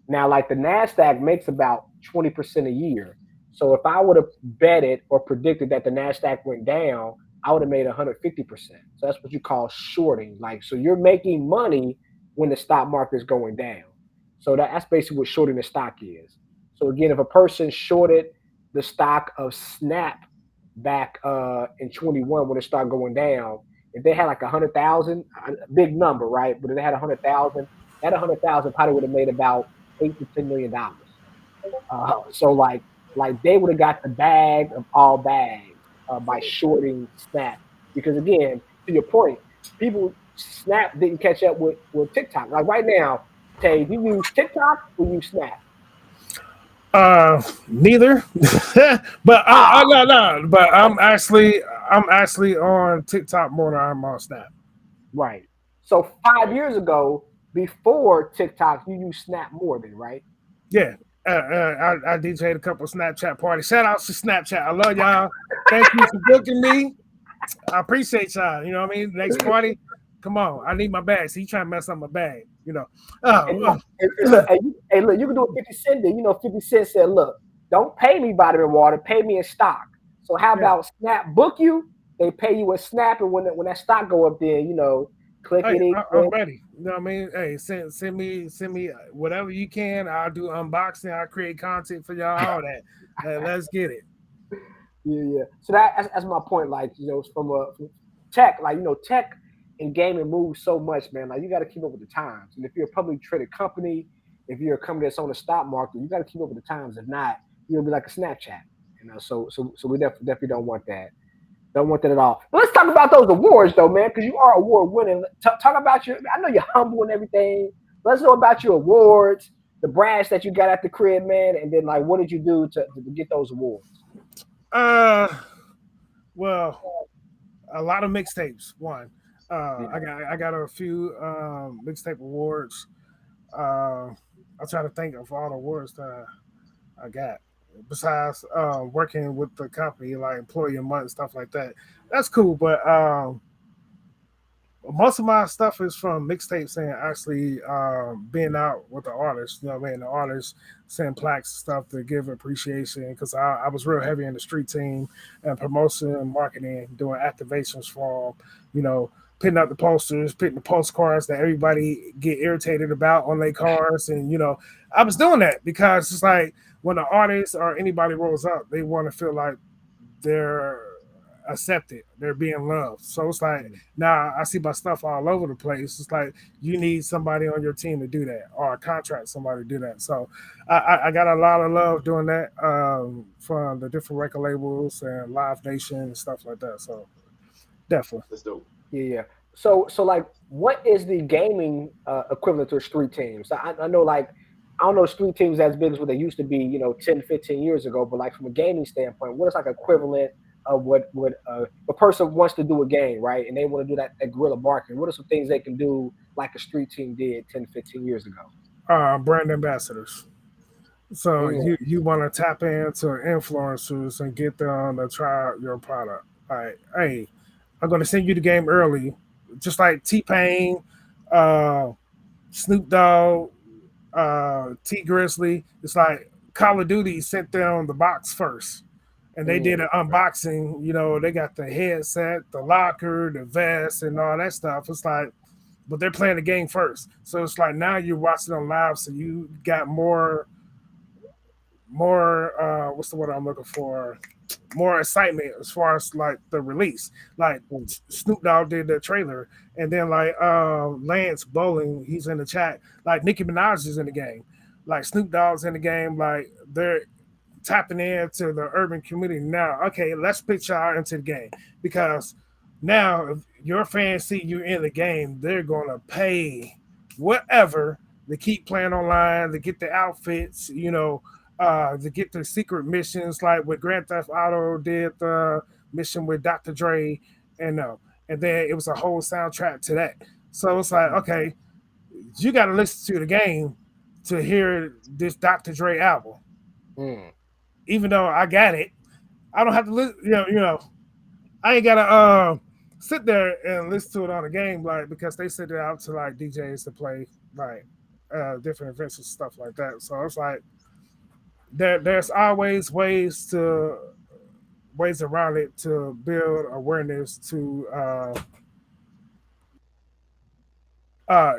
Now, like the Nasdaq makes about 20% a year. So if I would have betted or predicted that the Nasdaq went down, I would have made 150%. So that's what you call shorting. Like, so you're making money when the stock market is going down. So that's basically what shorting the stock is. So again, if a person shorted the stock of Snap back in 21 when it started going down, if they had like 100,000, a big number, right? But if they had 100,000, that 100,000 probably would have made about $8 to $10 million. So like they would have got the bag of all bags by shorting Snap. Because again, to your point, people Snap didn't catch up with TikTok. Like right now, Tay, do you use TikTok or use Snap? Neither. But Ah, no, no. But I'm actually on TikTok more than I'm on Snap. right. So 5 Right. years ago, before TikTok, you used Snap more than right. Yeah. I DJed a couple of Snapchat parties. Shout out to Snapchat. I love y'all. Thank you for booking me. I appreciate y'all. You know what I mean? Next party, come on. I need my bag. See, you trying to mess up my bag. You know. And, Oh, and look, hey, look, you can do a 50 Cent deal. You know, 50 Cent said, look, don't pay me vitamin water, pay me in stock. So how yeah. about Snap book you? They pay you a Snap, and when that stock go up there, you know, Hey, Clickety I'm click. ready. You know what I mean? Hey, send me whatever you can. I'll do unboxing. I'll create content for y'all. All that. Let's get it. Yeah. So that's my point. Like, from tech, like, tech and gaming moves so much, man. Like, you got to keep up with the times. And if you're a publicly traded company, if you're a company that's on the stock market, you got to keep up with the times. If not, you'll be like a Snapchat. So we definitely don't want that. Don't want that at all. But let's talk about those awards, though, man, because you are award winning. Talk about your. I know you're humble and everything. Let's know about your awards, the branch that you got at the crib, man, and then like, what did you do to get those awards? Uh, well, a lot of mixtapes. One, Yeah. I got a few mixtape awards. I'm trying to think of all the awards that I got. Besides working with the company, like employee of month and stuff like that, that's cool. But most of my stuff is from mixtapes and actually being out with the artists. You know what I mean? The artists send plaques and stuff to give appreciation because I was real heavy in the street team and promotion and marketing, doing activations for 'em, you know, putting up the posters, putting the postcards that everybody get irritated about on their cars. And, I was doing that because it's like when the artist or anybody rolls up, they want to feel like they're accepted, they're being loved. So it's like now I see my stuff all over the place. It's like you need somebody on your team to do that, or contract somebody to do that. So I got a lot of love doing that from the different record labels and Live Nation and stuff like that. So definitely. That's dope. Yeah. So like, what is the gaming equivalent to a street team? So I know, like, I don't know street teams as big as what they used to be, 10, 15 years ago. But like, from a gaming standpoint, what is like equivalent of what a person wants to do a game, right? And they want to do that guerrilla marketing. What are some things they can do like a street team did 10, 15 years ago? Brand ambassadors. So Mm, you want to tap into influencers and get them to try out your product. Like, hey, I'm going to send you the game early, just like T Pain, uh, Snoop Dogg, T Grizzly. It's like Call of Duty sent them the box first, and they did mm, an unboxing. They got the headset, the locker, the vest, and all that stuff. It's like, but they're playing the game first, so it's like now you're watching them live, so you got more what's the word I'm looking for? More excitement as far as like the release. Like mm, Snoop Dogg did the trailer, and then like Lance Bowling, he's in the chat. Like Nicki Minaj is in the game. Like Snoop Dogg's in the game. Like they're tapping into the urban community now. Okay, let's pitch y'all into the game because now if your fans see you in the game, they're gonna pay whatever to keep playing online, to get the outfits, to get the secret missions like what Grand Theft Auto did the mission with Dr. Dre, and then it was a whole soundtrack to that. So it's like, okay, you got to listen to the game to hear this Dr. Dre album. mm. Even though I got it, I don't have to listen. I ain't gotta sit there and listen to it on the game, like because they send it out to like DJs to play like different events and stuff like that. So it's like there's always ways around it to build awareness to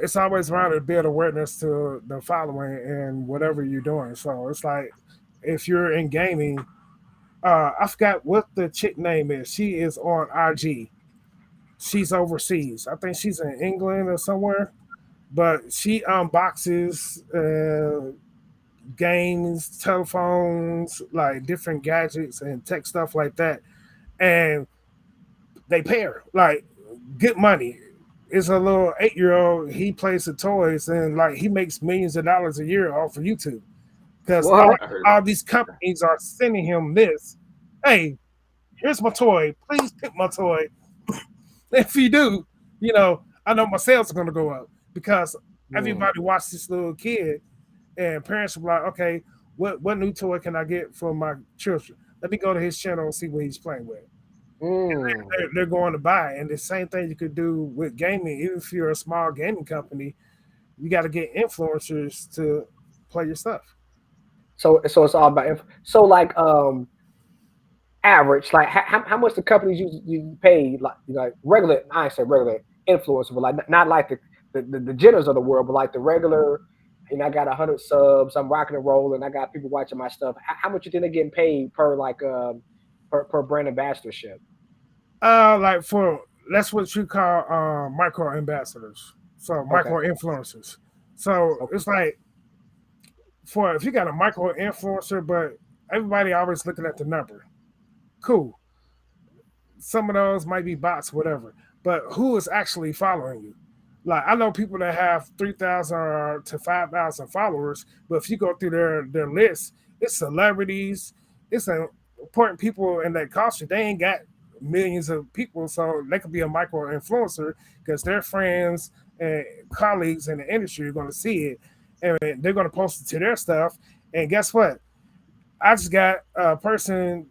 it's always around to build awareness to the following and whatever you're doing. So it's like if you're in gaming, I forgot what the chick name is. She is on IG. She's overseas. I think she's in England or somewhere. But she unboxes games, telephones, like different gadgets and tech stuff like that. And they pay her like good money. It's a little 8 year old. He plays the toys and like he makes millions of dollars a year off of YouTube because What? I heard all about these companies are sending him this. Hey, here's my toy. Please pick my toy. If you do, I know my sales are going to go up because Mm. everybody watched this little kid and parents were like, okay, what new toy can I get for my children? Let me go to his channel and see what he's playing with. Mm. They're going to buy. And the same thing you could do with gaming. Even if you're a small gaming company, you got to get influencers to play your stuff. So it's all about so like, average, like how much the companies you pay, like regular, I ain't say regular, influencer, but like not like the Jenners of the world, but like the regular. You know, I got 100 subs. I'm rocking and rolling. I got people watching my stuff. How much you think they're getting paid per like per brand ambassadorship? Like for that's what you call micro ambassadors. So Okay, micro influencers. So okay, it's like for if you got a micro influencer, but everybody always looking at the number. Cool. Some of those might be bots, whatever. But who is actually following you? Like I know people that have 3,000 to 5,000 followers, but if you go through their list, it's celebrities, it's important people in that culture. They ain't got millions of people, so they could be a micro influencer because their friends and colleagues in the industry are going to see it, and they're going to post it to their stuff. And guess what? I just got a person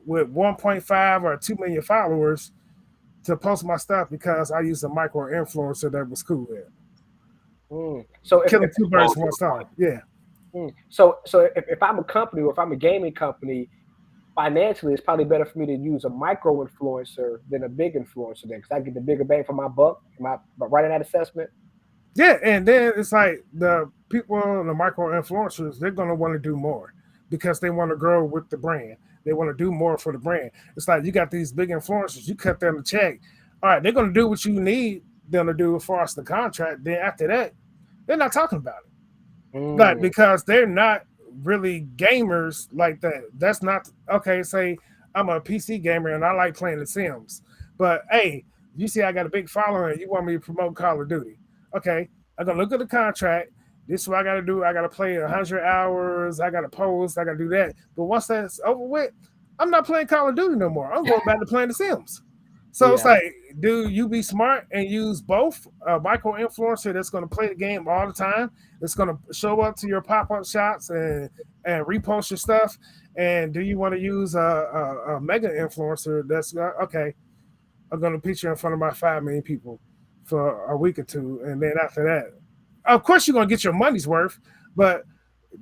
with 1.5 or 2 million followers to post my stuff because I used a micro influencer that was cool with it. So if Killing two birds with one stone. Yeah. if I'm a company or if I'm a gaming company, financially, it's probably better for me to use a micro influencer than a big influencer then, because I get the bigger bang for my buck. Am I right in that assessment? Yeah, and then it's like the people, the micro influencers, they're gonna want to do more because they want to grow with the brand. They want to do more for the brand. It's like you got these big influencers, you cut them a check. All right, they're gonna do what you need them to do as far as the contract. Then after that, they're not talking about it. Like Mm, because they're not really gamers like that. That's not okay. Say I'm a PC gamer and I like playing The Sims, but hey, you see I got a big following. You want me to promote Call of Duty? Okay, I'm gonna look at the contract. This is what I got to do. I got to play 100 hours. I got to post. I got to do that. But once that's over with, I'm not playing Call of Duty no more. I'm going back to playing The Sims. So it's yeah, like, do you be smart and use both a micro influencer that's going to play the game all the time, that's going to show up to your pop up shops and repost your stuff, and do you want to use a mega influencer that's okay? I'm going to picture in front of my 5 million people for a week or two, and then after that, of course you're going to get your money's worth, but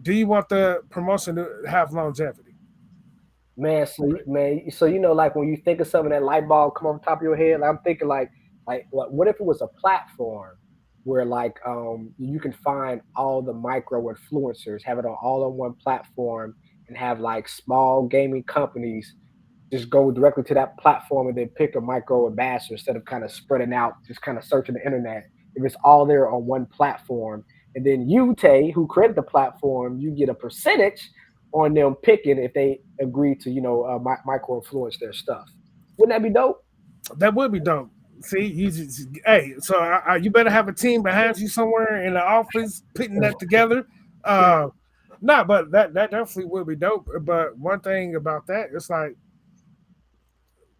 do you want the promotion to have longevity? man. So like when you think of something, that light bulb come off the top of your head. Like, I'm thinking like what if it was a platform where like you can find all the micro influencers, have it on all on one platform, and have like small gaming companies just go directly to that platform and then pick a micro ambassador instead of kind of spreading out, just kind of searching the internet. If it's all there on one platform, and then you, Tay, who created the platform, you get a percentage on them picking if they agree to, micro influence their stuff. Wouldn't that be dope? That would be dope. See, hey, so you better have a team behind you somewhere in the office putting that together. Uh, nah, but that definitely would be dope. But one thing about that, it's like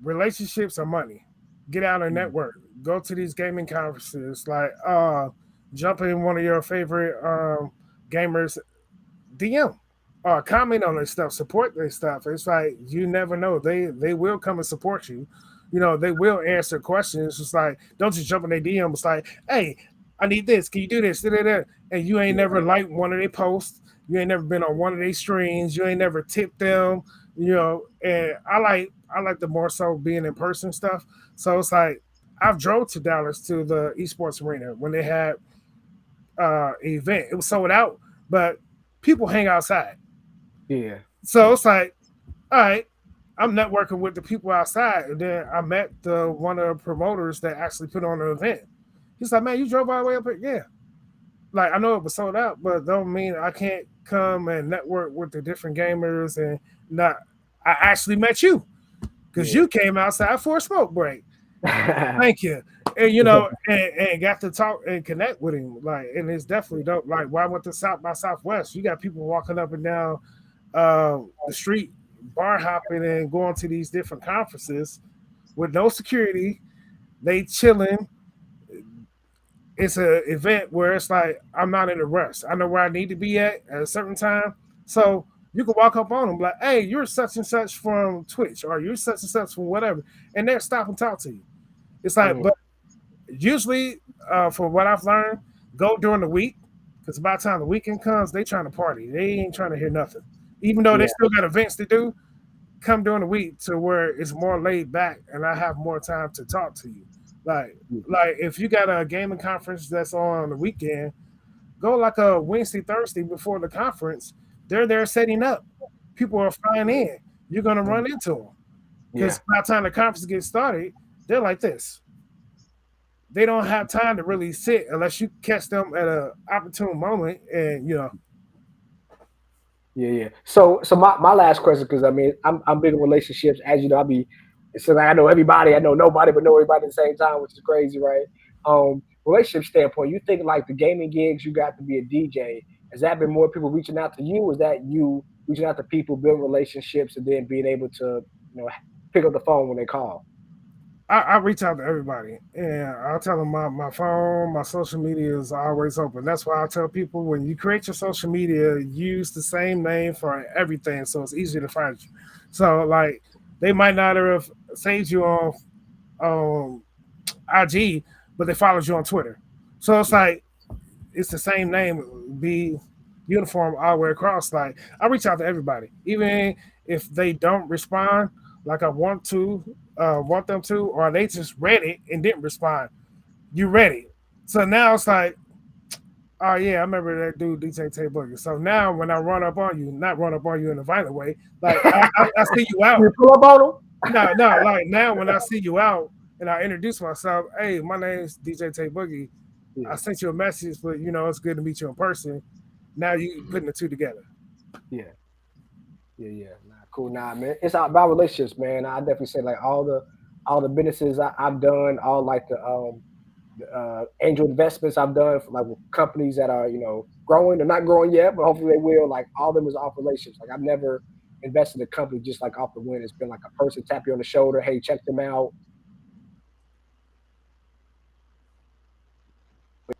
relationships are money. Get out and Mm. network. Go to these gaming conferences. Like, jump in one of your favorite gamers DM or comment on their stuff, support their stuff. It's like you never know. They will come and support you. You know, they will answer questions. It's like don't just jump in their DM. It's like, hey, I need this. Can you do this? Da-da-da. And you ain't Yeah. never liked one of their posts. You ain't never been on one of their streams. You ain't never tipped them. You know, and I like the more so being in person stuff. So it's like I've drove to Dallas to the esports arena when they had event. It was sold out, but people hang outside. Yeah. So it's like, all right, I'm networking with the people outside. And then I met one of the promoters that actually put on the event. He's like, man, you drove all the way up here? Yeah. Like, I know it was sold out, but don't mean I can't come and network with the different gamers and not. I actually met you because Yeah. you came outside for a smoke break. Thank you. And and got to talk and connect with him. Like, and it's definitely dope. Like, why I went to South by Southwest, you got people walking up and down the street, bar hopping and going to these different conferences with no security. They chilling. It's an event where it's like I'm not in a rush. I know where I need to be at a certain time. So you can walk up on them like, "Hey, you're such and such from Twitch, or you're such and such from whatever," and they'll stop and talk to you. It's like, Mm, but usually, from what I've learned, go during the week because by the time the weekend comes, they trying to party. They ain't trying to hear nothing. Even though they yeah. still got events to do, come during the week to where it's more laid back and I have more time to talk to you. Like, like if you got a gaming conference that's on the weekend, go like a Wednesday, Thursday before the conference. They're there setting up. People are flying in. You're gonna run into them Yeah. because by the time the conference gets started, they're like this. They don't have time to really sit unless you catch them at a opportune moment. And Yeah. So my last question, because I mean I'm big in relationships, as you know. So like, I know everybody, I know nobody, but know everybody at the same time, which is crazy, right? Relationship standpoint, you think like the gaming gigs you got to be a DJ, has that been more people reaching out to you? Or is that you reaching out to people, building relationships, and then being able to, you know, pick up the phone when they call? I reach out to everybody and I'll tell them my phone, my social media is always open. That's why I tell people when you create your social media, use the same name for everything so it's easier to find you. So like they might not have saved you on IG, but they followed you on Twitter. So it's Yeah. like it's the same name, be uniform all the way across. Like I reach out to everybody, even if they don't respond like I want them to, or they just read it and didn't respond. You read it, so now it's like, oh yeah, I remember that dude DJ Tay Boogie. So now when I run up on you, not run up on you in a violent way, like I see you out. You pull up on them? No, no, like now when I see you out and I introduce myself, hey, my name's DJ Tay Boogie. I Yeah. sent you a message, but it's good to meet you in person. Now you Mhm. putting the two together. Yeah. Yeah. Nah, cool. Nah, man. It's all about relationships, man. I definitely say like all the businesses I've done, all like the angel investments I've done for like with companies that are, growing. They're not growing yet, but hopefully they will. Like all of them is off relationships. Like I've never invested in a company just like off the wind. It's been like a person tap you on the shoulder, hey, check them out.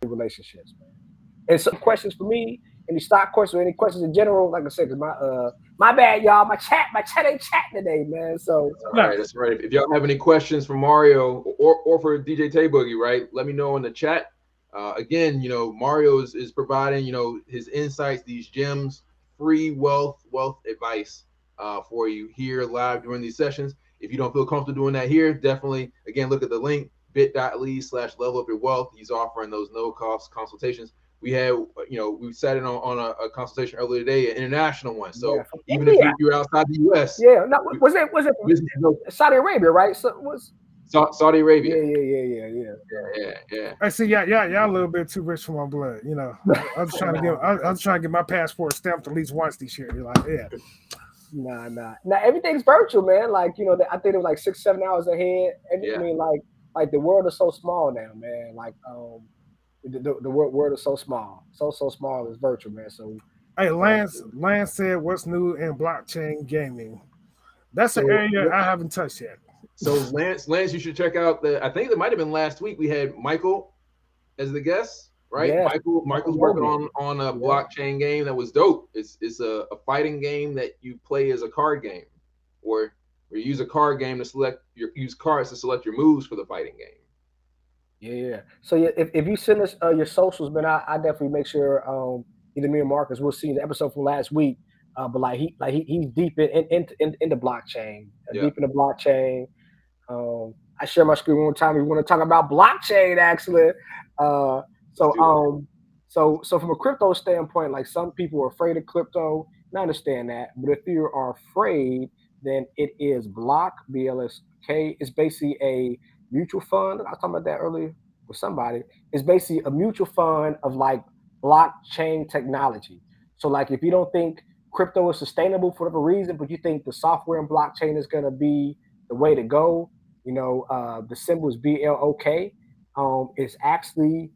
Relationships, man. And some questions for me, any stock questions or any questions in general, like I said, 'cause my bad, y'all. My chat ain't chatting today, man. So That's all No, right. That's all right. If y'all have any questions for Mario or for DJ Tay Boogie, right? Let me know in the chat. Again, Mario is providing, his insights, these gems, free wealth advice for you here live during these sessions. If you don't feel comfortable doing that here, definitely, again, look at the link bit.ly/level up your wealth. He's offering those no cost consultations. We sat in on a consultation earlier today, an international one. yeah, So from even if India. you're outside the U.S., Yeah, no, was it from this is no Saudi Arabia, right? So was Saudi yeah, Arabia. yeah. So Yeah. I see. Y'all a little bit too rich for my blood. I'm just trying to get. nah, I'm just trying to get my passport stamped at least once this year. You're like, yeah, nah. Now everything's virtual, man. Like I think it was like 6, 7 hours ahead. I Yeah. mean, like the world is so small now, man. Like the world is so small, so small. It's virtual, man. So hey, um, Lance said, "What's new in blockchain gaming?" That's an So area I haven't touched yet. Lance, you should check out I think it might have been last week. We had Michael as the guest, right? yes, Michael's working Logan. on a Yeah. blockchain game that was dope. It's a fighting game that you play as a card game, or you use a card game to use cards to select your moves for the fighting game. Yeah. So yeah, if you send us your socials, man, I definitely make sure either me or Marcus will see the episode from last week. But he's deep in the blockchain, Yeah, deep in the blockchain. I share my screen one time. We want to talk about blockchain actually. Uh, let's so do it. so from a crypto standpoint, like some people are afraid of crypto. And I understand that, but if you are afraid, then it is Block BLSK. It's basically a mutual fund. I was talking about that earlier with somebody. It's basically a mutual fund of like blockchain technology. So like if you don't think crypto is sustainable for whatever reason, but you think the software and blockchain is going to be the way to go. The symbol is BLOK. It's actually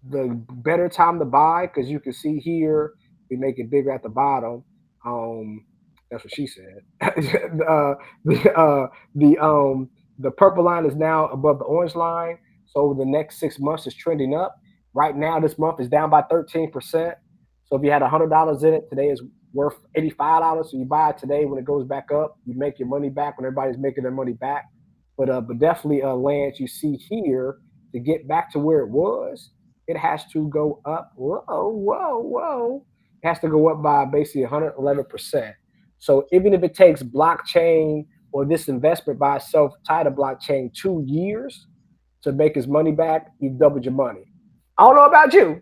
the better time to buy because you can see here we make it bigger at the bottom. Um, that's what she said. The purple line is now above the orange line. So over the next 6 months, it's trending up. Right now, this month is down by 13%. So if you had $100 in it, today is worth $85. So you buy it today. When it goes back up, you make your money back when everybody's making their money back. But definitely, Lance, you see here to get back to where it was, it has to go up. Whoa. It has to go up by basically 111%. So even if it takes blockchain or this investment by itself tied to blockchain 2 years to make his money back, you've doubled your money. I don't know about you,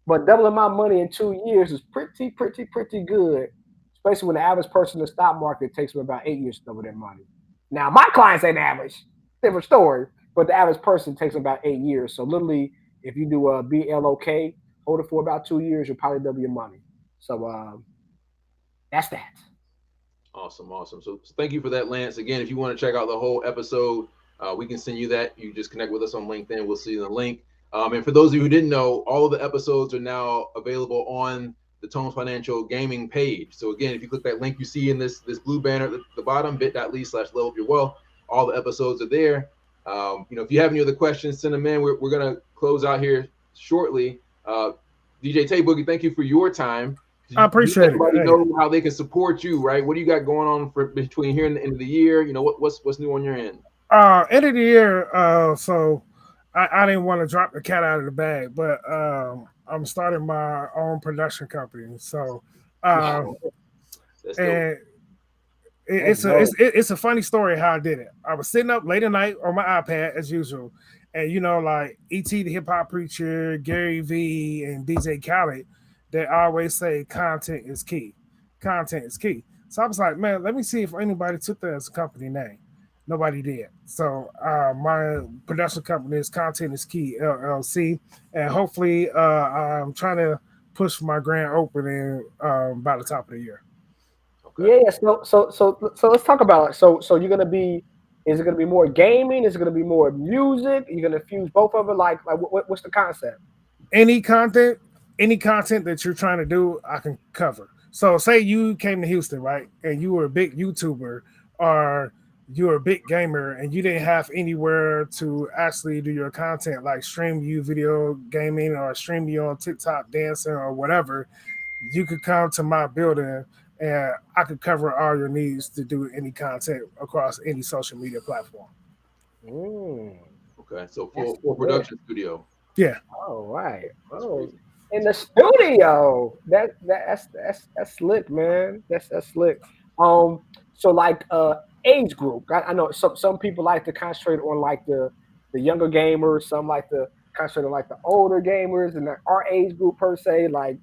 but doubling my money in 2 years is pretty good. Especially when the average person in the stock market takes them about 8 years to double their money. Now, my clients ain't average, different story, but the average person takes about 8 years. So literally, if you do a BLOK, hold it for about 2 years, you'll probably double your money. So that's that. Awesome, awesome. So thank you for that, Lance. Again, if you want to check out the whole episode, we can send you that. You just connect with us on LinkedIn. We'll see the link. And for those of you who didn't know, all of the episodes are now available on the Tones Financial Gaming page. So again, if you click that link you see in this blue banner at the bottom, bit.ly/level up your wealth, all the episodes are there. If you have any other questions, send them in. We're going to close out here shortly. DJ Tay Boogie, thank you for your time. I appreciate it. Everybody know how they can support you, right? What do you got going on for between here and the end of the year? What's new on your end? End of the year. So I didn't want to drop the cat out of the bag, but I'm starting my own production company. So and it's a funny story how I did it. I was sitting up late at night on my iPad as usual, and like E.T. the Hip Hop Preacher, Gary V, and DJ Khaled, they always say content is key. Content is key. So I was like, man, let me see if anybody took that as a company name. Nobody did. So my production company is Content is Key LLC, and hopefully I'm trying to push my grand opening by the top of the year. Okay. Yeah. So let's talk about it. So you're gonna be. Is it gonna be more gaming? Is it gonna be more music? You're gonna fuse both of it. Like what's the concept? Any content that you're trying to do, I can cover. So say you came to Houston, right, and you were a big YouTuber or you're a big gamer and you didn't have anywhere to actually do your content, like stream you video gaming or stream you on TikTok dancing or whatever, you could come to my building and I could cover all your needs to do any content across any social media platform. Okay, so full production studio. Yeah. All right. Oh, in the studio. That's slick, man. That's slick. So like age group. I know some people like to concentrate on like the younger gamers. Some like to concentrate on like the older gamers, and our age group per se. Like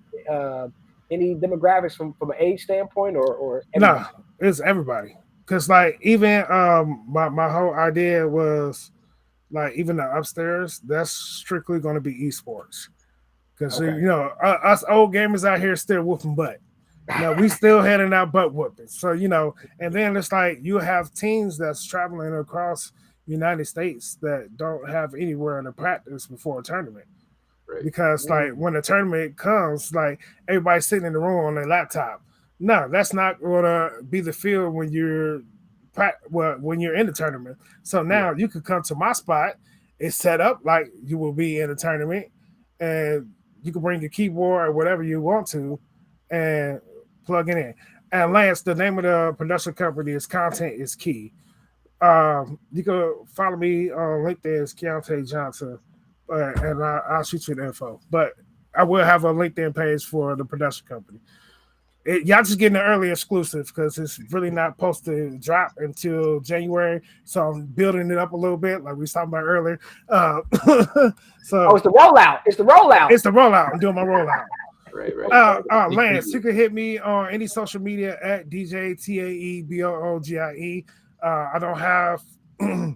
any demographics from an age standpoint, or everybody? No, it's everybody. Because like even my whole idea was like even the upstairs that's strictly going to be esports. Because us old gamers out here still whooping butt. We still handing out butt whooping. So, and then it's like you have teams that's traveling across the United States that don't have anywhere to practice before a tournament. Right. Because like when a tournament comes, like everybody's sitting in the room on their laptop. No, that's not gonna be the field when you're in the tournament. So now you could come to my spot. It's set up like you will be in a tournament, and you can bring your keyboard or whatever you want to, and plug it in. And Lance, the name of the production company is Content is Key. You can follow me on LinkedIn as Keontae Johnson, and I'll shoot you the info. But I will have a LinkedIn page for the production company. Y'all just getting an early exclusive because it's really not supposed to drop until January. So I'm building it up a little bit, like we was talking about earlier. It's the rollout. It's the rollout. I'm doing my rollout. Right. Lance, you can hit me on any social media at DJ TAEBOOGIE. I don't have my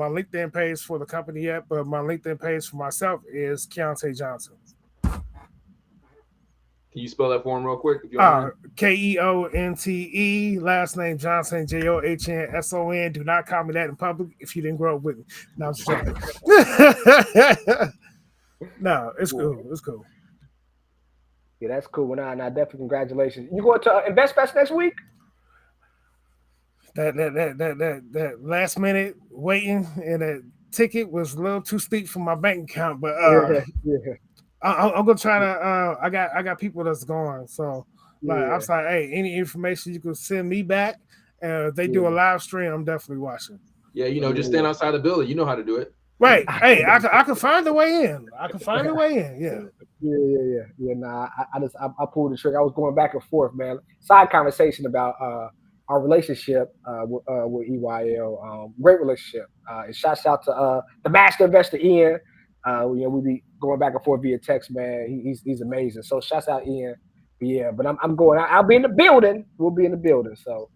LinkedIn page for the company yet, but my LinkedIn page for myself is Keontae Johnson. Can you spell that for him real quick? Keonte, last name Johnson, JOHNSON. Do not call me that in public if you didn't grow up with me. No, I'm just joking. No, it's cool. It's cool. Yeah, that's cool. Well, now definitely congratulations. You going to InvestFest next week? That last minute waiting and that ticket was a little too steep for my bank account, but I'm gonna try to. I got people that's going. So like I'm like, hey, any information you can send me back, and if they do a live stream, I'm definitely watching. Yeah, just stand outside the building. You know how to do it. Right. Hey, I can find a way in. Yeah. Nah, I pulled the trigger. I was going back and forth, man. Side conversation about our relationship with EYL. Great relationship. And shouts out to the master investor Ian. We be going back and forth via text, man. He's amazing. So shouts out Ian. But yeah, but I'm going. I'll be in the building. We'll be in the building. So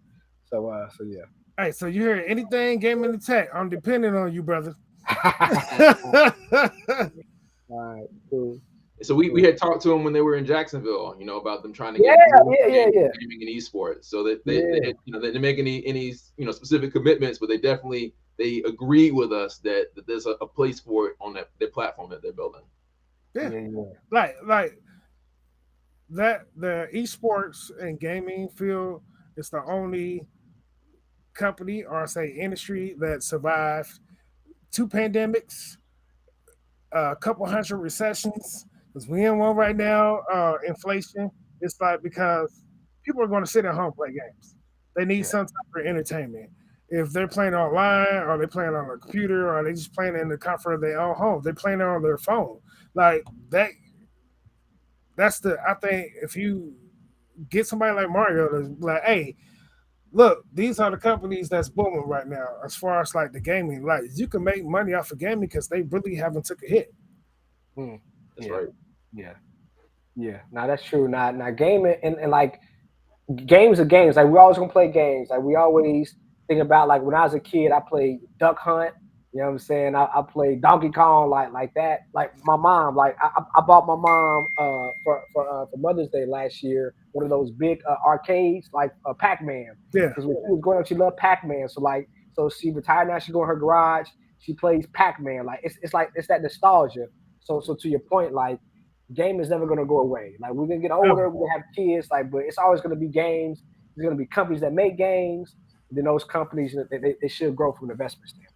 yeah. Hey, so you hear anything gaming and tech? I'm depending on you, brother. All right, cool. So we had talked to them when they were in Jacksonville, about them trying to Yeah, get involved yeah, in yeah, gaming and esports. So that they yeah. they didn't make any specific commitments, but they agreed with us that there's a place for it on their platform that they're building. Yeah, Yeah, yeah. like that. The esports and gaming field is the only company or say industry that survived two pandemics, a couple hundred recessions. Because we in one right now, inflation. It's like because people are going to sit at home and play games. They need Yeah. some type of entertainment. If they're playing online, or they playing on a computer, or they just playing in the comfort of their own home, they're playing it on their phone. Like that. That's the. I think if you get somebody like Mario to be like, hey, look, these are the companies that's booming right now as far as like the gaming. Like you can make money off of gaming because they really haven't took a hit. Mm. That's Yeah, right. yeah, yeah. Now that's true. Now gaming and like games are games. Like we always gonna play games. Like we always think about like when I was a kid, I played Duck Hunt. You know what I'm saying? I played Donkey Kong like that. Like my mom, like I bought my mom for Mother's Day last year one of those big arcades like Pac Man Yeah. because when she was growing up she loved Pac Man. So she retired now. She go in her garage. She plays Pac Man. Like it's like it's that nostalgia. So to your point, like game is never gonna go away. Like we're gonna get older, Ever. we're gonna have kids, like, but it's always gonna be games. There's gonna be companies that make games. Then those companies they should grow from an investment standpoint.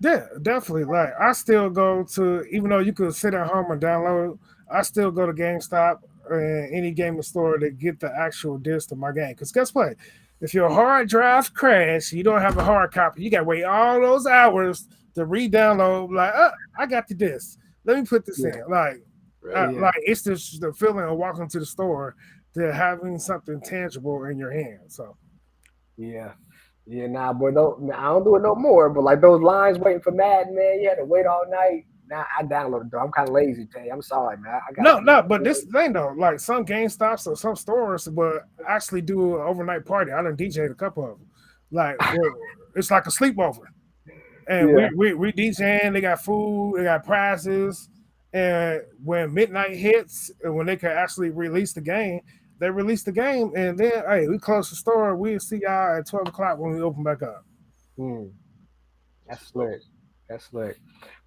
Yeah, definitely. Like I still go to, even though you could sit at home and download, I still go to GameStop and any gaming store to get the actual disc of my game. Because guess what? If your hard drive crash, you don't have a hard copy. You got to wait all those hours to re-download. Like, I got the disc. Let me put this Yeah, in. Like, Right. yeah, like it's just the feeling of walking to the store to having something tangible in your hand. So yeah, yeah. Nah, boy, I don't do it no more. But like those lines waiting for Madden, man, you had to wait all night. Now I downloaded though. I'm kind of lazy today. I'm sorry, man. I got no, to. no, but this is the thing though, like some Game Stops or some stores will actually do an overnight party. I done DJed a couple of them. Like it's like a sleepover. And Yeah, we DJing, they got food, they got prizes. And when midnight hits and when they can actually release the game, they release the game and then hey, we close the store, we'll see y'all at 12 o'clock when we open back up. mm, That's that's what's up. slick. That's slick.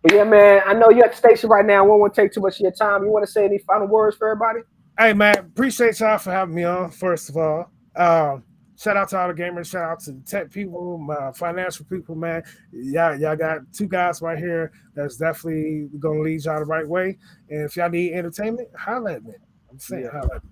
But yeah, man, I know you're at the station right now. I won't want to take too much of your time. You want to say any final words for everybody? Hey man, appreciate y'all for having me on, first of all. Shout out to all the gamers, shout out to the tech people, my financial people, man. Y'all got two guys right here that's definitely gonna lead y'all the right way. And if y'all need entertainment, holla at me. I'm saying Yeah. holla at me.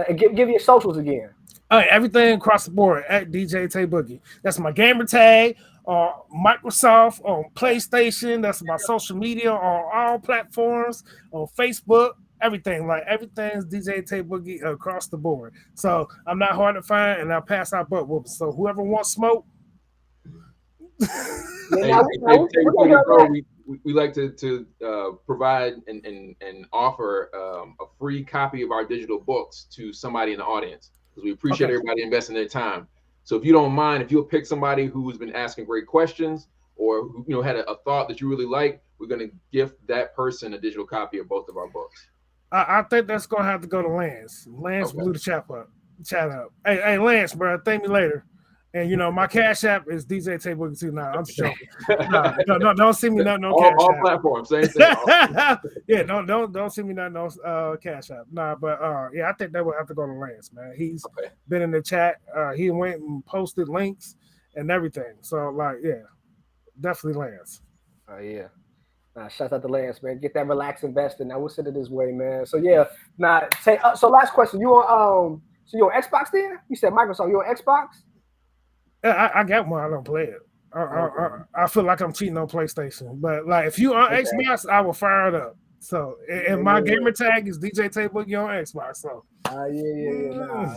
And give your socials again. All right, everything across the board at DJ Tay Boogie. That's my gamer tag on Microsoft, on PlayStation. That's my social media on all platforms, on Facebook, everything. Like everything's DJ Tay Boogie across the board. So I'm not hard to find, and I'll pass out butt whoopers. So whoever wants smoke, Yeah, Hey, we're gonna get Boogie, on bro, that. we like to provide and offer a free copy of our digital books to somebody in the audience because we appreciate okay. everybody investing their time. So if you don't mind, if you'll pick somebody who's been asking great questions or who had a thought that you really like, we're going to gift that person a digital copy of both of our books. I think that's gonna have to go to Lance. Lance Okay. blew the chat up. Hey, Lance, bro, thank me later. And my cash app is DJ Tay Boogie too. Nah, I'm just joking. No, don't see me nothing no cash all app. platforms, same thing. Yeah, don't see me nothing no cash app. Nah, but yeah, I think that would have to go to Lance, man. He's Okay. been in the chat. He went and posted links and everything. So like, yeah, definitely Lance. Oh yeah. Shout out to Lance, man. Get that relaxed investing. Now we'll send it this way, man. So yeah. Now say so last question. You on so you on Xbox then? You said Microsoft, you on Xbox? Yeah, I got one. I don't play it. Okay. I feel like I'm cheating on PlayStation. But like, if you on Okay. Xbox, I will fire it up. So, and Yeah, my yeah, gamer tag is DJ Tay Boogie on Xbox. So, Nah.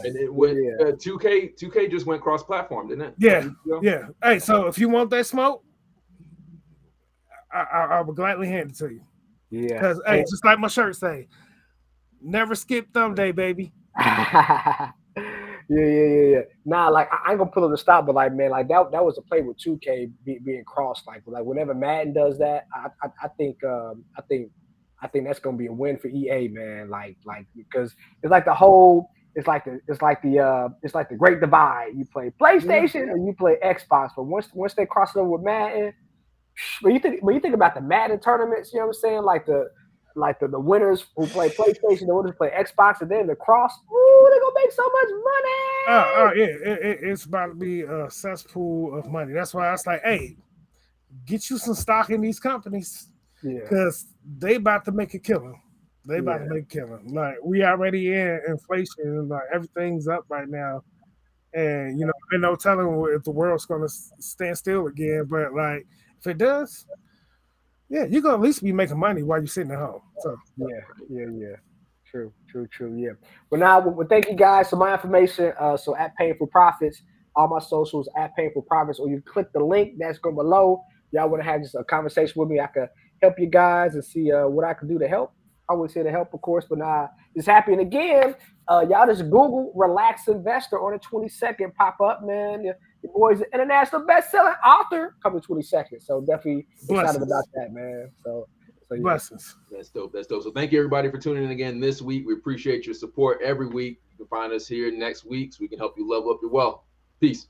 And it went Yeah. 2K just went cross platform, didn't it? Yeah. Hey, so if you want that smoke, I will gladly hand it to you. Yeah. Because hey, just like my shirt say, never skip thumb day, baby. Yeah. Nah, like I ain't gonna put on the stop, but like man, like that was a play with 2K being crossed. Like whenever Madden does that, I think I think that's gonna be a win for EA, man. Like because it's like the whole it's like the great divide. You play PlayStation or you play Xbox, but once they cross it over with Madden, when you think about the Madden tournaments, you know what I'm saying? The winners who play PlayStation, the winners who play Xbox, and then the cross. Ooh, they're gonna make so much money. It's about to be a cesspool of money. That's why I was like, hey, get you some stock in these companies because they about to make a killing. They about to make a killing. Like we already in inflation, like everything's up right now, and you know, ain't no telling if the world's gonna stand still again. But like, if it does, yeah, you're gonna at least be making money while you're sitting at home. So Yeah. True. Yeah. Well, now, thank you guys. So my information, so at Painful Profits, all my socials at Painful Profits, or you click the link that's going below. Y'all want to have just a conversation with me? I could help you guys and see what I can do to help. I always say to help, of course, but now it's happening again. Y'all just Google "Relax Investor" on the 22nd pop up, man. Your boy's an international best-selling author coming 22nd, so definitely excited about that, man. So yeah. Blessings. That's dope. So thank you everybody for tuning in again this week. We appreciate your support every week. You can find us here next week so we can help you level up your wealth. Peace.